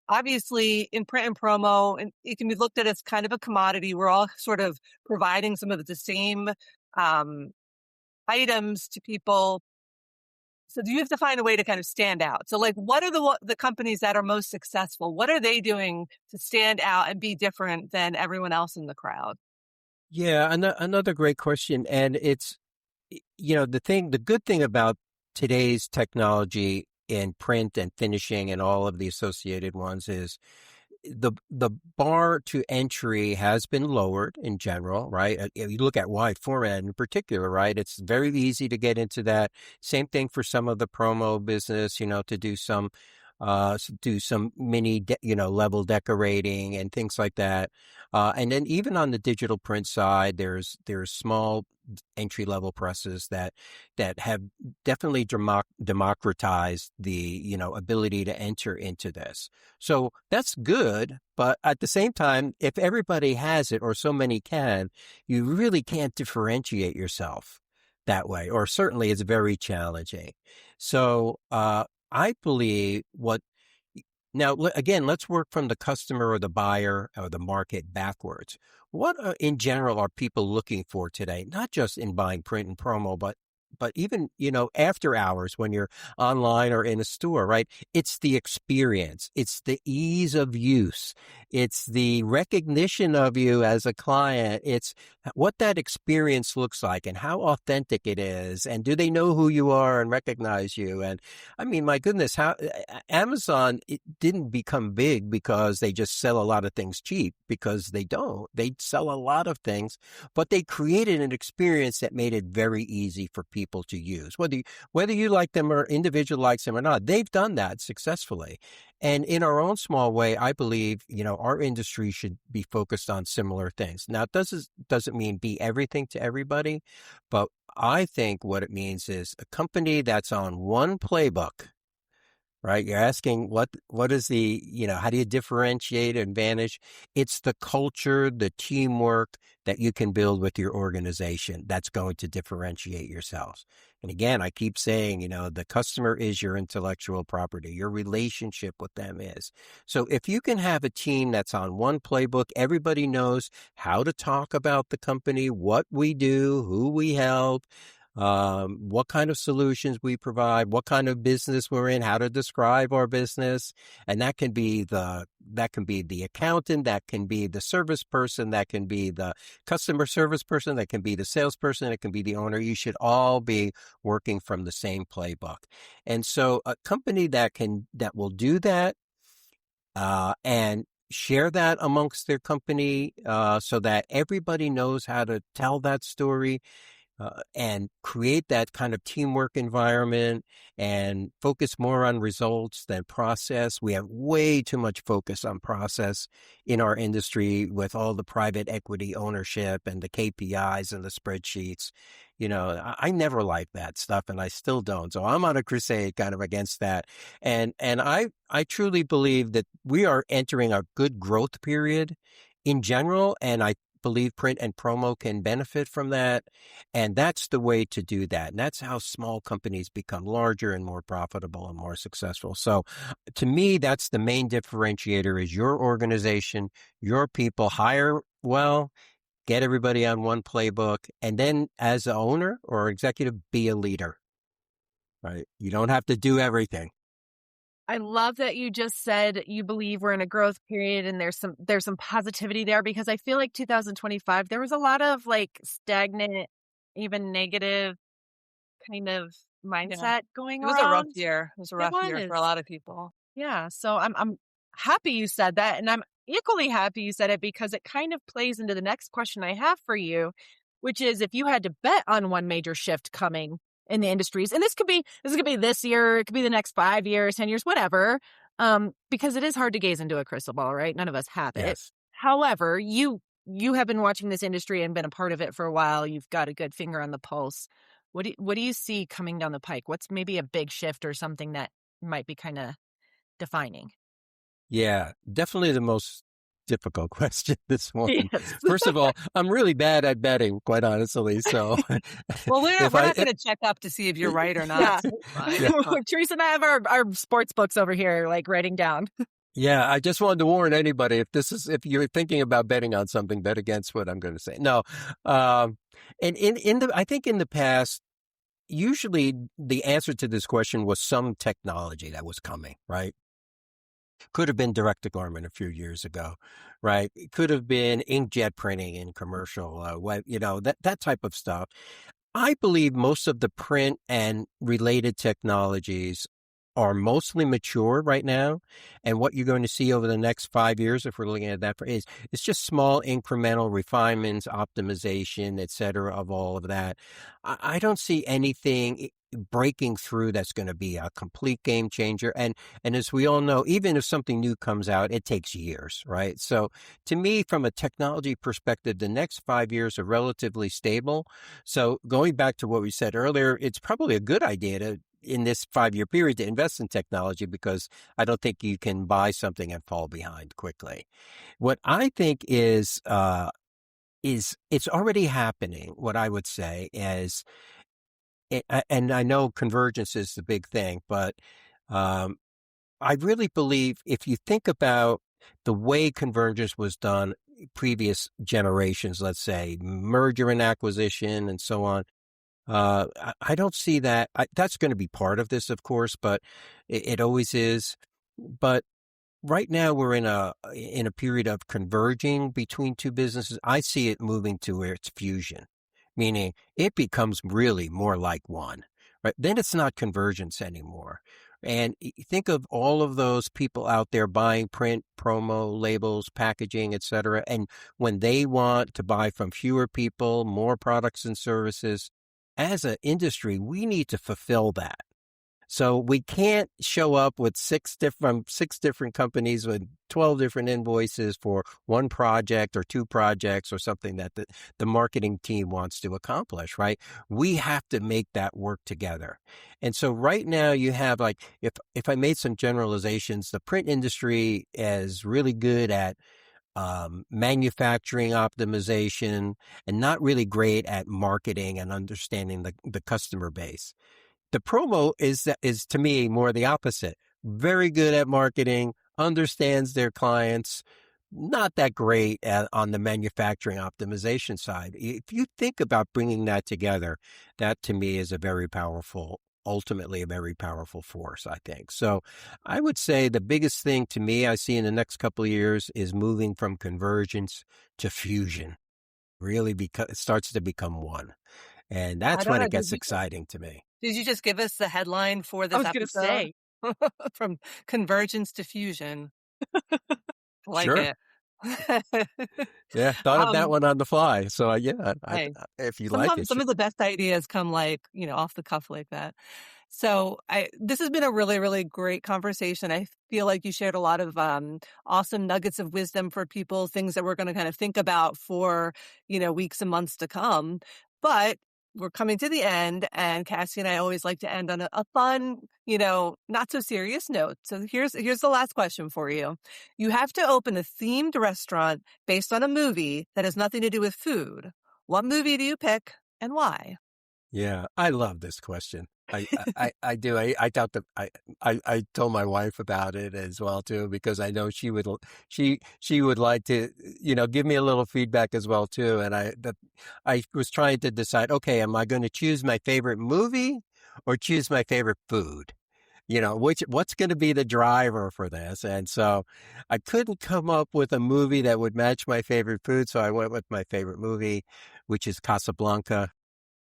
Obviously in print and promo, and it can be looked at as kind of a commodity. We're all sort of providing some of the same items to people. So do you have to find a way to kind of stand out? So like, what are the companies that are most successful? What are they doing to stand out and be different than everyone else in the crowd? Yeah, another great question. And it's, the good thing about today's technology in print and finishing and all of the associated ones is the bar to entry has been lowered in general, right? If you look at wide format in particular, right? It's very easy to get into that. Same thing for some of the promo business, to do some mini, level decorating and things like that. And then even on the digital print side, there's small entry level presses that have definitely democratized the, ability to enter into this. So that's good. But at the same time, if everybody has it or so many can, you really can't differentiate yourself that way, or certainly it's very challenging. So, I believe now, again, let's work from the customer or the buyer or the market backwards. What in general are people looking for today? Not just in buying print and promo, but even, after hours when you're online or in a store, right? It's the experience. It's the ease of use. It's the recognition of you as a client. It's what that experience looks like and how authentic it is. And do they know who you are and recognize you? And I mean, my goodness, how Amazon, it didn't become big because they just sell a lot of things cheap, because they don't. They sell a lot of things, but they created an experience that made it very easy for people to use, whether you like them or individual likes them or not. They've done that successfully. And in our own small way, I believe, our industry should be focused on similar things. Now, it doesn't mean be everything to everybody, but I think what it means is a company that's on one playbook, right? You're asking what is the, how do you differentiate advantage? It's the culture, the teamwork that you can build with your organization that's going to differentiate yourselves. And again, I keep saying, the customer is your intellectual property. Your relationship with them is. So if you can have a team that's on one playbook, everybody knows how to talk about the company, what we do, who we help, what kind of solutions we provide, what kind of business we're in, how to describe our business. And that can be the accountant, that can be the service person, that can be the customer service person, that can be the salesperson, it can be the owner. You should all be working from the same playbook. And so a company that will do that, and share that amongst their company, so that everybody knows how to tell that story, and create that kind of teamwork environment and focus more on results than process. We have way too much focus on process in our industry with all the private equity ownership and the KPIs and the spreadsheets. I never liked that stuff, and I still don't. So I'm on a crusade kind of against that. And I truly believe that we are entering a good growth period in general, and I believe print and promo can benefit from that. And that's the way to do that. And that's how small companies become larger and more profitable and more successful. So to me, that's the main differentiator is your organization, your people. Hire well, get everybody on one playbook. And then as an owner or executive, be a leader, right? You don't have to do everything. I love that you just said you believe we're in a growth period and there's some positivity there, because I feel like 2025, there was a lot of like stagnant, even negative kind of mindset going It was a rough around. year. It was a rough year for a was. lot of people. Yeah. So I'm happy you said that. And I'm equally happy you said it, because it kind of plays into the next question I have for you, which is if you had to bet on one major shift coming in the industries, and this could be this year, it could be the next 5 years, 10 years, whatever. Because it is hard to gaze into a crystal ball, right? None of us have it. Yes. However, you have been watching this industry and been a part of it for a while. You've got a good finger on the pulse. What do you see coming down the pike? What's maybe a big shift or something that might be kind of defining? Yeah, definitely the most difficult question this morning. Yes. First of all, I'm really bad at betting, quite honestly. So, Well, we're if not going to check up to see if you're right or not. Yeah. So it's fine. Teresa and I have our sports books over here, like writing down. Yeah, I just wanted to warn anybody, if you're thinking about betting on something, bet against what I'm going to say. No, and I think in the past, usually the answer to this question was some technology that was coming, right? Could have been direct to garment a few years ago, right? It could have been inkjet printing in commercial, that type of stuff. I believe most of the print and related technologies are mostly mature right now. And what you're going to see over the next 5 years, if we're looking at that, is it's just small incremental refinements, optimization, et cetera, of all of that. I don't see anything breaking through that's going to be a complete game changer. And as we all know, even if something new comes out, it takes years, right? So to me, from a technology perspective, the next 5 years are relatively stable. So going back to what we said earlier, it's probably a good idea to, in this 5-year period, to invest in technology, because I don't think you can buy something and fall behind quickly. What I think is it's already happening. What I would say is, and I know convergence is the big thing, but I really believe if you think about the way convergence was done previous generations, let's say merger and acquisition and so on, I don't see that. That's going to be part of this, of course, but it always is. But right now we're in a period of converging between two businesses. I see it moving to where it's fusion, meaning it becomes really more like one, right? Then it's not convergence anymore. And think of all of those people out there buying print, promo, labels, packaging, et cetera. And when they want to buy from fewer people, more products and services, as an industry, we need to fulfill that. So we can't show up with six different companies with 12 different invoices for one project or two projects or something that the marketing team wants to accomplish, right? We have to make that work together. And so right now you have, like, if I made some generalizations, the print industry is really good at manufacturing optimization and not really great at marketing and understanding the customer base. The promo is to me more the opposite. Very good at marketing, understands their clients, not that great on the manufacturing optimization side. If you think about bringing that together, that to me is ultimately a very powerful force, I think. So I would say the biggest thing to me I see in the next couple of years is moving from convergence to fusion. Really, because it starts to become one. And that's when it gets exciting to me. Did you just give us the headline for this episode? I was going to say. From convergence to fusion. Like Sure. it. Yeah, thought of that one on the fly. So yeah, if you like it. Some of the best ideas come off the cuff like that. So this has been a really, really great conversation. I feel like you shared a lot of awesome nuggets of wisdom for people, things that we're going to kind of think about for, weeks and months to come. But we're coming to the end, and Cassie and I always like to end on a fun, not so serious note. So here's the last question for you. You have to open a themed restaurant based on a movie that has nothing to do with food. What movie do you pick and why? Yeah, I love this question. I do. I told my wife about it as well too, because I know she would like to, give me a little feedback as well too. And I was trying to decide, okay, am I going to choose my favorite movie or choose my favorite food? what's going to be the driver for this? And so I couldn't come up with a movie that would match my favorite food. So I went with my favorite movie, which is Casablanca.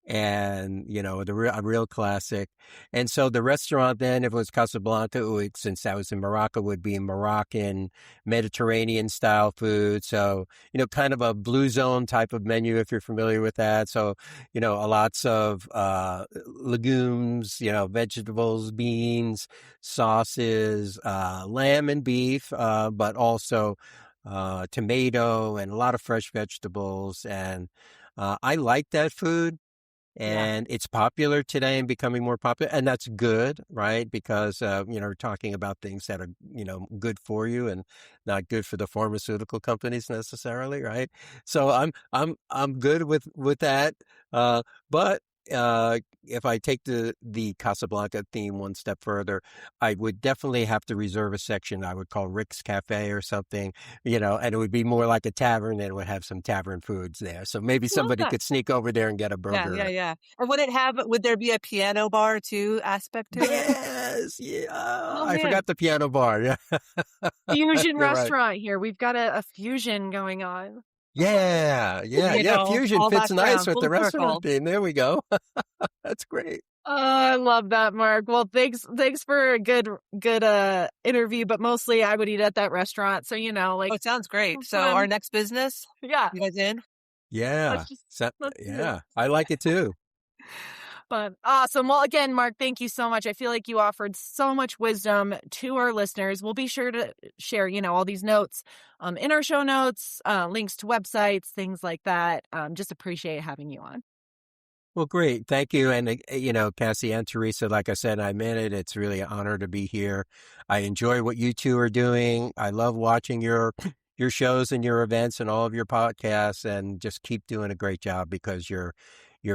And, a real classic. And so the restaurant then, if it was Casablanca, since I was in Morocco, would be Moroccan, Mediterranean style food. So, kind of a blue zone type of menu, if you're familiar with that. So, lots of legumes, vegetables, beans, sauces, lamb and beef, but also tomato and a lot of fresh vegetables. And I like that food. And it's popular today and becoming more popular. And that's good, right? Because, we're talking about things that are, good for you and not good for the pharmaceutical companies necessarily, right? So I'm good with that. But if I take the Casablanca theme one step further, I would definitely have to reserve a section I would call Rick's Cafe or something, and it would be more like a tavern and it would have some tavern foods there. So maybe somebody could sneak over there and get a burger. Yeah. And would there be a piano bar too aspect to it? Yes. Yeah. I forgot the piano bar. Yeah. Fusion You're right. restaurant here. We've got a fusion going on. Yeah. Fusion fits nice with the restaurant theme. There we go. That's great. Oh, I love that, Mark. Well, thanks for a good interview, but mostly I would eat at that restaurant. So, it sounds great. So our next business, yeah, you guys in? Yeah. I like it too. But awesome. Well, again, Mark, thank you so much. I feel like you offered so much wisdom to our listeners. We'll be sure to share, all these notes in our show notes, links to websites, things like that. Just appreciate having you on. Well, great. Thank you. And, Cassie and Teresa, like I said, I meant it. It's really an honor to be here. I enjoy what you two are doing. I love watching your shows and your events and all of your podcasts, and just keep doing a great job because you're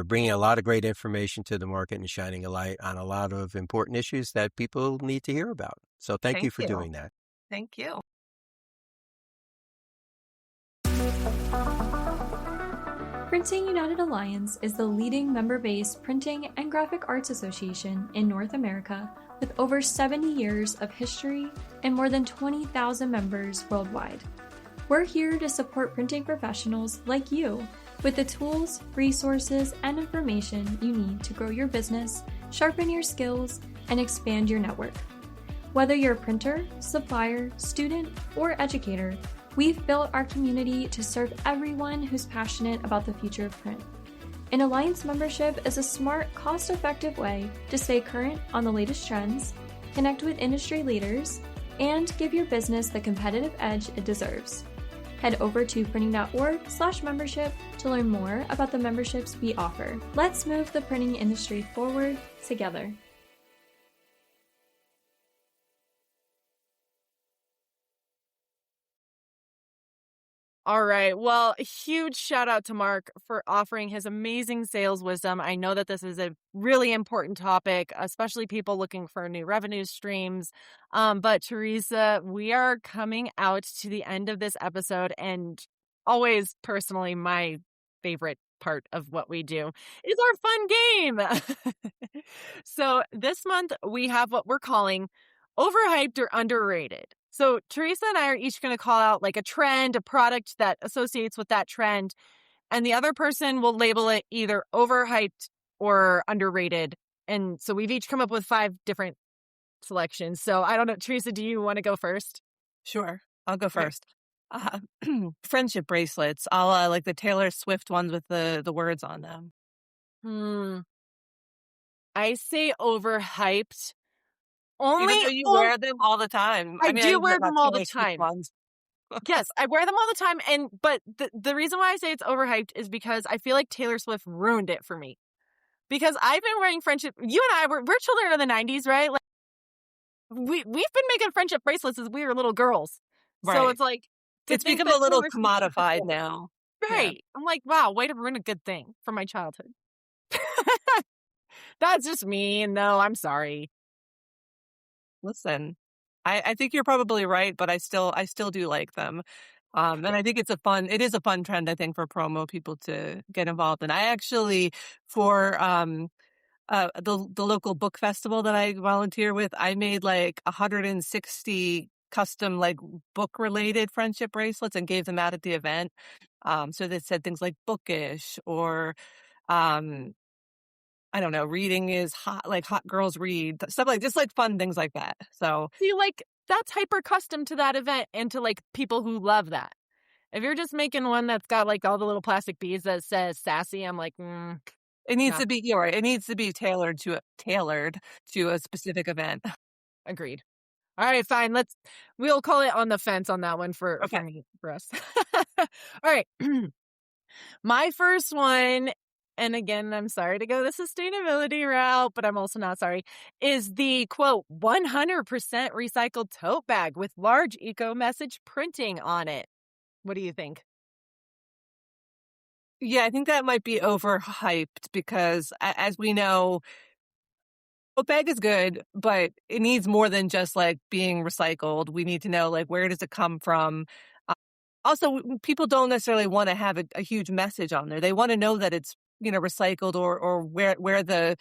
bringing a lot of great information to the market and shining a light on a lot of important issues that people need to hear about. So thank you for doing that. Thank you. Printing United Alliance is the leading member-based printing and graphic arts association in North America with over 70 years of history and more than 20,000 members worldwide. We're here to support printing professionals like you with the tools, resources, and information you need to grow your business, sharpen your skills, and expand your network. Whether you're a printer, supplier, student, or educator, we've built our community to serve everyone who's passionate about the future of print. An Alliance membership is a smart, cost-effective way to stay current on the latest trends, connect with industry leaders, and give your business the competitive edge it deserves. Head over to printing.org/membership to learn more about the memberships we offer. Let's move the printing industry forward together. All right. Well, a huge shout out to Mark for offering his amazing sales wisdom. I know that this is a really important topic, especially people looking for new revenue streams. But Teresa, we are coming out to the end of this episode, and always personally, my favorite part of what we do is our fun game. So this month we have what we're calling overhyped or underrated. So Teresa and I are each going to call out like a trend, a product that associates with that trend, and the other person will label it either overhyped or underrated. And so we've each come up with 5 different selections. So I don't know, Teresa, do you want to go first? Sure, I'll go first. Friendship bracelets. I'll like the Taylor Swift ones with the words on them. I say overhyped. Only even though you wear them all the time. I do wear them all the time. Yes, I wear them all the time. But the reason why I say it's overhyped is because I feel like Taylor Swift ruined it for me. Because I've been wearing friendship. You and I, we're children of the 90s, right? Like we've been making friendship bracelets as we were little girls. Right. So it's like it's become a little commodified now. Right. Yeah. I'm like, wow, way to ruin a good thing from my childhood. That's just me. No, I'm sorry. Listen, I think you're probably right, but I still do like them. And I think it is a fun trend, I think, for promo people to get involved in. I actually, for the local book festival that I volunteer with, I made like 160 custom like book related friendship bracelets and gave them out at the event. So they said things like bookish or um I don't know, reading is hot, like hot girls read, stuff like just like fun things like that. So See, like, that's hyper custom to that event and to like people who love that. If you're just making one that's got like all the little plastic beads that says sassy, I'm like, it needs No. to be, you're right, it needs to be tailored to a specific event. agreed. All right, fine. We'll call it on the fence on that one for us. All right. My first one, and again, I'm sorry to go the sustainability route, but I'm also not sorry, is the quote 100% recycled tote bag with large eco message printing on it. What do you think? Yeah, I think that might be overhyped because as we know, tote bag is good, but it needs more than just like being recycled. We need to know like where does it come from? Also, people don't necessarily want to have a huge message on there. They want to know that it's, recycled or where the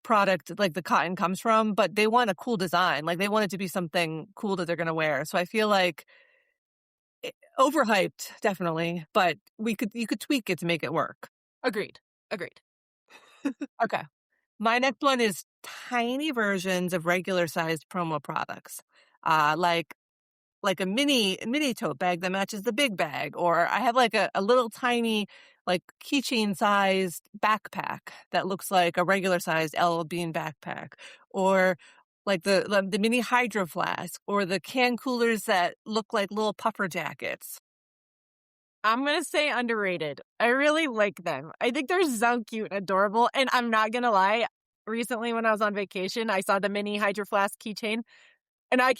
product, like the cotton, comes from, but they want a cool design. Like they want it to be something cool that they're going to wear. So I feel like overhyped, definitely, but you could tweak it to make it work. Agreed. Okay. My next one is tiny versions of regular sized promo products. Like a mini tote bag that matches the big bag, or I have like a little tiny like keychain sized backpack that looks like a regular sized L Bean backpack, or like the mini hydro flask, or the can coolers that look like little puffer jackets. I'm going to say underrated. I really like them. I think they're so cute and adorable. And I'm not going to lie. Recently, when I was on vacation, I saw the mini Hydro Flask keychain. And I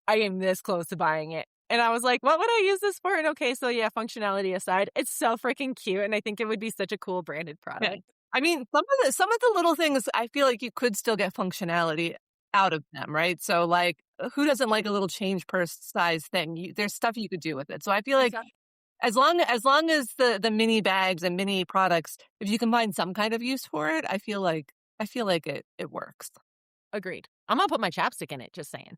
am this close to buying it. And I was like, what would I use this for? And okay, so yeah, functionality aside, it's so freaking cute. And I think it would be such a cool branded product. Yeah. I mean, some of the little things, I feel like you could still get functionality out of them, right? So like, who doesn't like a little change purse size thing? There's stuff you could do with it. So I feel like as long as the mini bags and mini products, if you can find some kind of use for it, I feel like it works. Agreed. I'm going to put my chapstick in it, just saying.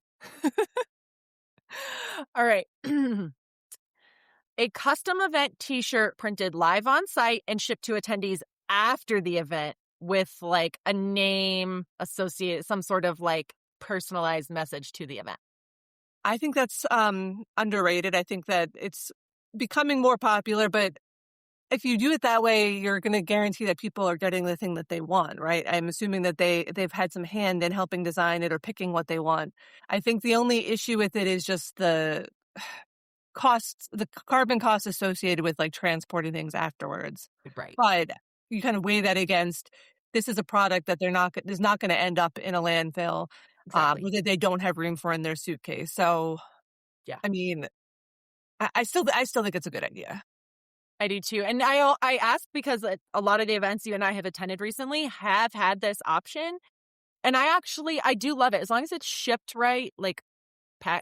All right. A custom event t-shirt printed live on site and shipped to attendees after the event with like a name associated, some sort of like personalized message to the event. I think that's underrated. I think that it's becoming more popular, but if you do it that way, you're going to guarantee that people are getting the thing that they want, right? I'm assuming that they've had some hand in helping design it or picking what they want. I think the only issue with it is just the costs, the carbon costs associated with like transporting things afterwards. Right. But you kind of weigh that against, this is a product that is not going to end up in a landfill, Exactly. that they don't have room for in their suitcase. So, yeah, I mean, I still think it's a good idea. I do too. And I ask because a lot of the events you and I have attended recently have had this option. And I do love it. As long as it's shipped right, like,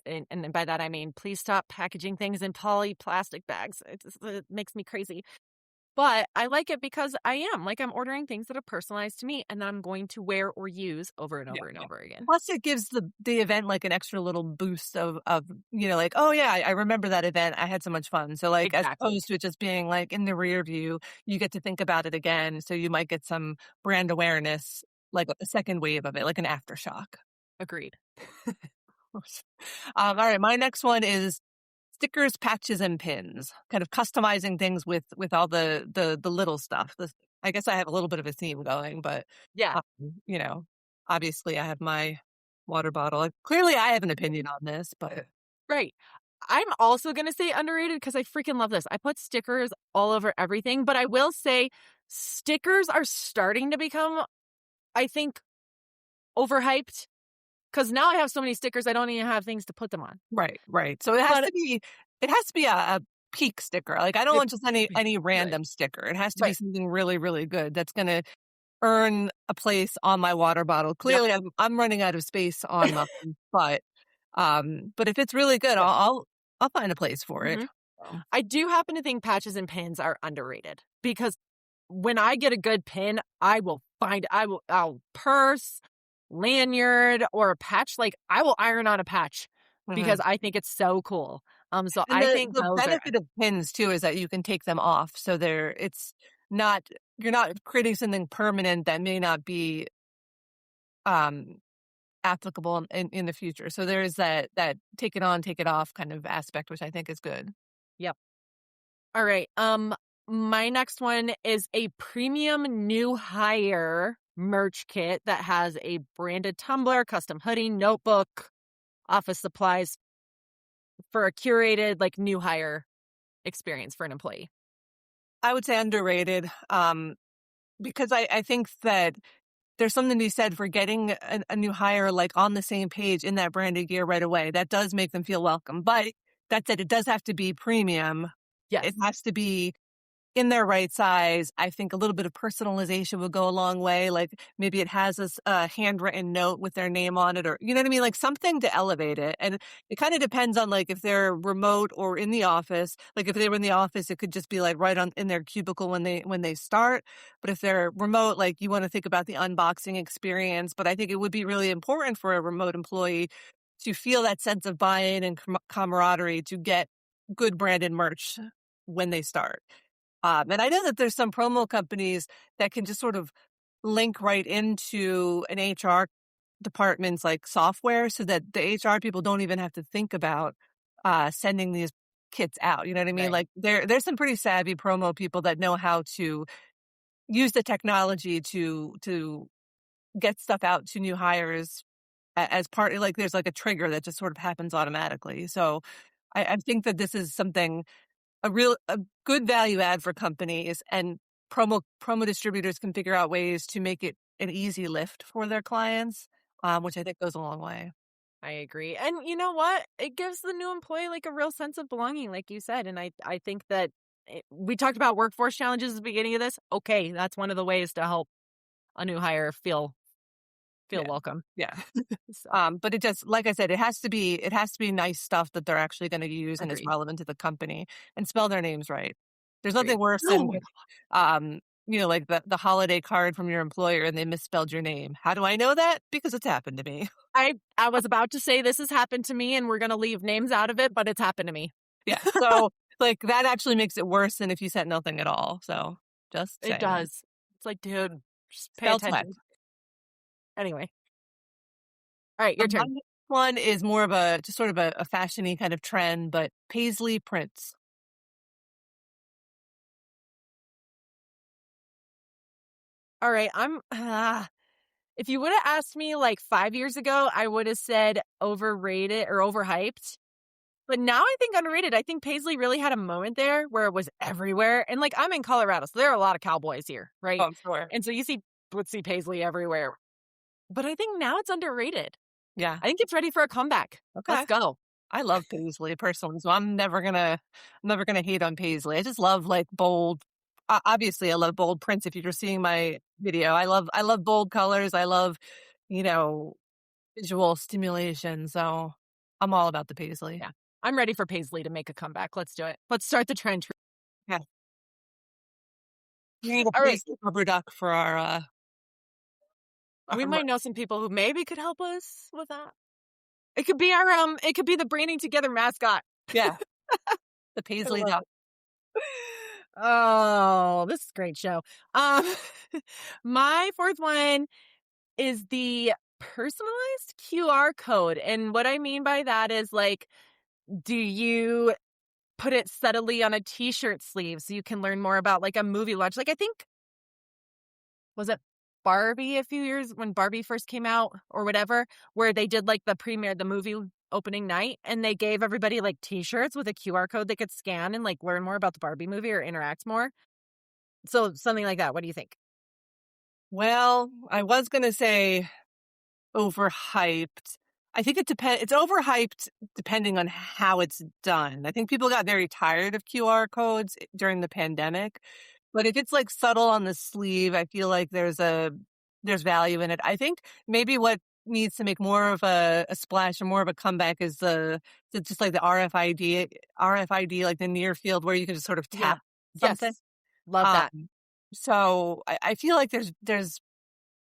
and by that I mean, please stop packaging things in poly plastic bags. It makes me crazy. But I like it because I'm ordering things that are personalized to me and that I'm going to wear or use over and over and over again. Plus, it gives the event like an extra little boost of like, oh yeah, I remember that event. I had so much fun. So like, exactly. As opposed to it just being like in the rear view, you get to think about it again. So you might get some brand awareness, like a second wave of it, like an aftershock. Agreed. All right, my next one is stickers, patches, and pins. Kind of customizing things with all the little stuff. I guess I have a little bit of a theme going, but yeah, obviously I have my water bottle. Clearly, I have an opinion on this, but right. I'm also gonna say underrated because I freaking love this. I put stickers all over everything, but I will say stickers are starting to become, I think, overhyped. Because now I have so many stickers, I don't even have things to put them on. Right. So it has to be a peak sticker. Like I don't want just any random sticker. It has to be something really, really good that's going to earn a place on my water bottle. Clearly, I'm running out of space on them, but if it's really good, I'll find a place for it. I do happen to think patches and pins are underrated because when I get a good pin, I will I'll purse, lanyard, or a patch. Like I will iron on a patch because I think it's so cool. So And I think the those are benefit of pins too is that you can take them off. So you're not creating something permanent that may not be applicable in the future. So there is that take it on, take it off kind of aspect, which I think is good. Yep. All right. My next one is a premium new hire merch kit that has a branded tumbler, custom hoodie, notebook, office supplies for a curated like new hire experience for an employee. I would say underrated, because I think that there's something to be said for getting a new hire like on the same page in that branded gear right away. That does make them feel welcome. But that said, it does have to be premium. Yes. It has to be in their right size. I think a little bit of personalization would go a long way. Like maybe it has a handwritten note with their name on it, or you know what I mean? Like something to elevate it. And it kind of depends on like if they're remote or in the office. Like if they were in the office, it could just be like right on in their cubicle when they start. But if they're remote, like you want to think about the unboxing experience. But I think it would be really important for a remote employee to feel that sense of buy-in and camaraderie to get good branded merch when they start. And I know that there's some promo companies that can just sort of link right into an HR department's like software so that the HR people don't even have to think about sending these kits out. You know what I mean? Right. Like there's some pretty savvy promo people that know how to use the technology to get stuff out to new hires as part, like there's like a trigger that just sort of happens automatically. So I think that this is something a good value add for companies, and promo distributors can figure out ways to make it an easy lift for their clients, which I think goes a long way. I agree. And you know what? It gives the new employee like a real sense of belonging, like you said. And I think that we talked about workforce challenges at the beginning of this. Okay, that's one of the ways to help a new hire feel welcome. Yeah. So, But it just, like I said, it has to be nice stuff that they're actually going to use and is agreed. relevant to the company, and spell their names right. There's nothing Agreed. worse than, like the holiday card from your employer and they misspelled your name. How do I know that? Because it's happened to me. I was about to say this has happened to me, and we're going to leave names out of it, but it's happened to me. Yeah. So like that actually makes it worse than if you sent nothing at all. So just saying. It does. It's like, dude, just pay Spell attention. check. Anyway. All right, your My turn. next one is more of a just sort of a fashion-y kind of trend, but paisley prints. All right, if you would have asked me like 5 years ago, I would have said overrated or overhyped. But now I think underrated. I think paisley really had a moment there where it was everywhere. And like I'm in Colorado, so there are a lot of cowboys here, right? Oh, sure. And so you would see paisley everywhere. But I think now it's underrated. Yeah. I think it's ready for a comeback. Okay. Let's go. I love paisley personally, so I'm never gonna hate on paisley. I just love like bold. Obviously, I love bold prints. If you're seeing my video, I love bold colors. I love, visual stimulation. So I'm all about the paisley. Yeah. I'm ready for paisley to make a comeback. Let's do it. Let's start the trend. Yeah. We need a All right. paisley rubber duck for our. We might know some people who maybe could help us with that. It could be it could be the Branding Together mascot. Yeah. The paisley duck. Oh, this is a great show. My fourth one is the personalized QR code. And what I mean by that is like, do you put it subtly on a t-shirt sleeve so you can learn more about like a movie launch? Like I think, was it Barbie a few years when Barbie first came out or whatever, where they did like the premiere, the movie opening night, and they gave everybody like t-shirts with a QR code they could scan and like learn more about the Barbie movie or interact more. So something like that. What do you think? Well, I was going to say overhyped. I think it depends. It's overhyped depending on how it's done. I think people got very tired of QR codes during the pandemic. But if it's like subtle on the sleeve, I feel like there's value in it. I think maybe what needs to make more of a splash or more of a comeback is just like the RFID, like the near field where you can just sort of tap something. Yes. Love that. So I feel like there's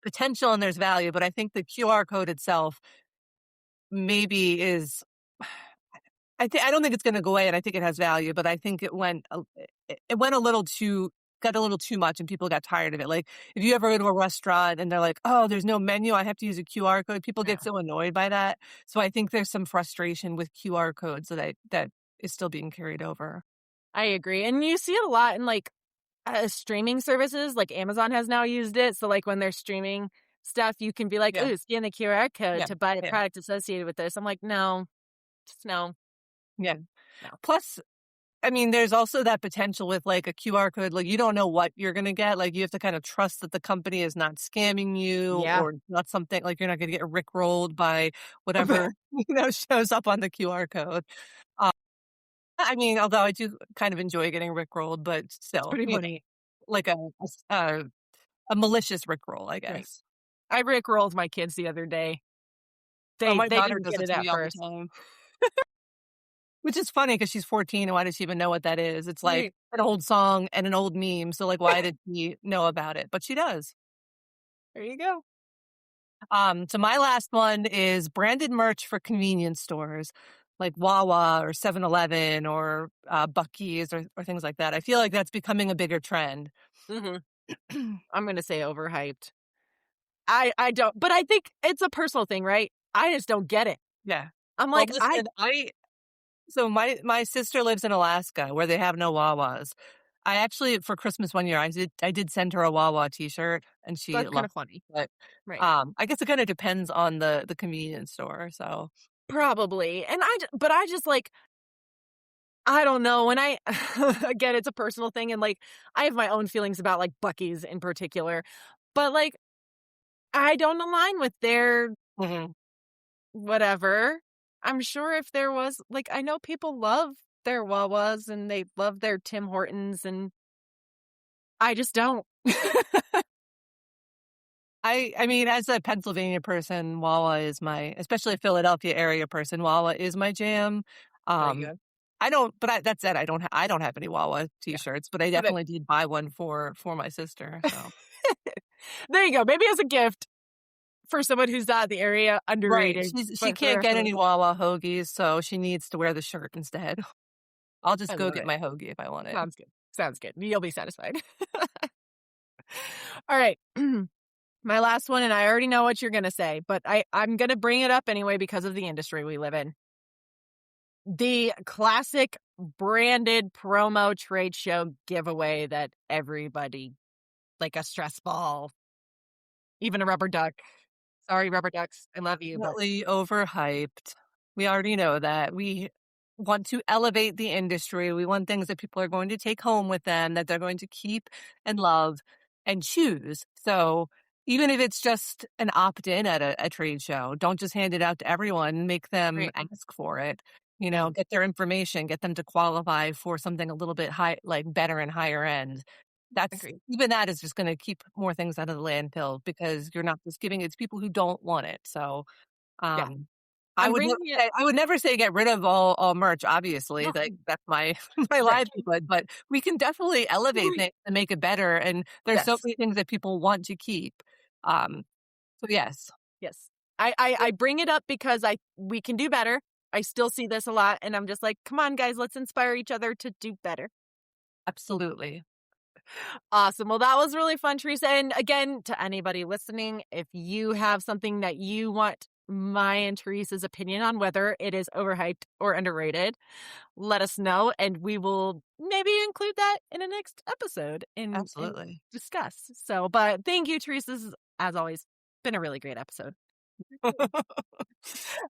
potential and there's value, but I think the QR code itself maybe is. I don't think it's going to go away, and I think it has value, but I think it went a little too much, and people got tired of it. Like if you ever go to a restaurant and they're like, "Oh, there's no menu, I have to use a QR code," people get so annoyed by that. So I think there's some frustration with QR codes that is still being carried over. I agree, and you see it a lot in like streaming services. Like Amazon has now used it, so like when they're streaming stuff, you can be like, "Ooh, scan the QR code to buy a product associated with this." I'm like, no, just no. Yeah. No. Plus, I mean, there's also that potential with like a QR code. Like you don't know what you're going to get. Like you have to kind of trust that the company is not scamming you or not something like you're not going to get rickrolled by whatever, shows up on the QR code. I mean, although I do kind of enjoy getting rickrolled, but still, pretty funny. Like a malicious rickroll, I guess. I rickrolled my kids the other day. My they daughter didn't does get it it to at me all the first. time. Which is funny because she's 14 and why does she even know what that is? It's like an old song and an old meme. So like, why did she know about it? But she does. There you go. So my last one is branded merch for convenience stores like Wawa or 7-Eleven or Buc-ee's or things like that. I feel like that's becoming a bigger trend. Mm-hmm. I'm going to say overhyped. I don't, but I think it's a personal thing, right? I just don't get it. Yeah. I'm like, So my sister lives in Alaska where they have no Wawas. I actually, for Christmas one year, I did send her a Wawa t-shirt and she that's loved kind of funny. it. Right. I guess it kind of depends on the convenience store. So probably. And I just like, I don't know. When again, it's a personal thing. And like, I have my own feelings about like Buc-ee's in particular, but like, I don't align with their whatever. I'm sure if there was, like, I know people love their Wawas and they love their Tim Hortons, and I just don't. I mean, as a Pennsylvania person, Wawa is especially a Philadelphia area person, Wawa is my jam. That said, I don't have any Wawa t-shirts, but I definitely did buy one for my sister. So there you go. Maybe as a gift. For someone who's not in the area, underrated. Right. She can't get any Wawa hoagies, so she needs to wear the shirt instead. I'll just go get my hoagie if I want it. Sounds good. You'll be satisfied. All right. My last one, and I already know what you're going to say, but I'm going to bring it up anyway because of the industry we live in. The classic branded promo trade show giveaway that everybody, like a stress ball, even a rubber duck. Sorry, rubber ducks. I love you. Definitely overhyped. We already know that. We want to elevate the industry. We want things that people are going to take home with them, that they're going to keep and love and choose. So even if it's just an opt-in at a trade show, don't just hand it out to everyone. Make them ask for it. Get their information, get them to qualify for something a little bit better and higher end. Even that is just going to keep more things out of the landfill because you're not just giving it to people who don't want it. So, I would never say get rid of all merch. Obviously, that's my livelihood. But we can definitely elevate things and make it better. And there's so many things that people want to keep. So yes. I bring it up because we can do better. I still see this a lot, and I'm just like, come on, guys, let's inspire each other to do better. Absolutely. Awesome. Well, that was really fun, Teresa. And again, to anybody listening, if you have something that you want my and Teresa's opinion on, whether it is overhyped or underrated, let us know, and we will maybe include that in a next episode and discuss. So, but thank you, Teresa. This has, as always, been a really great episode.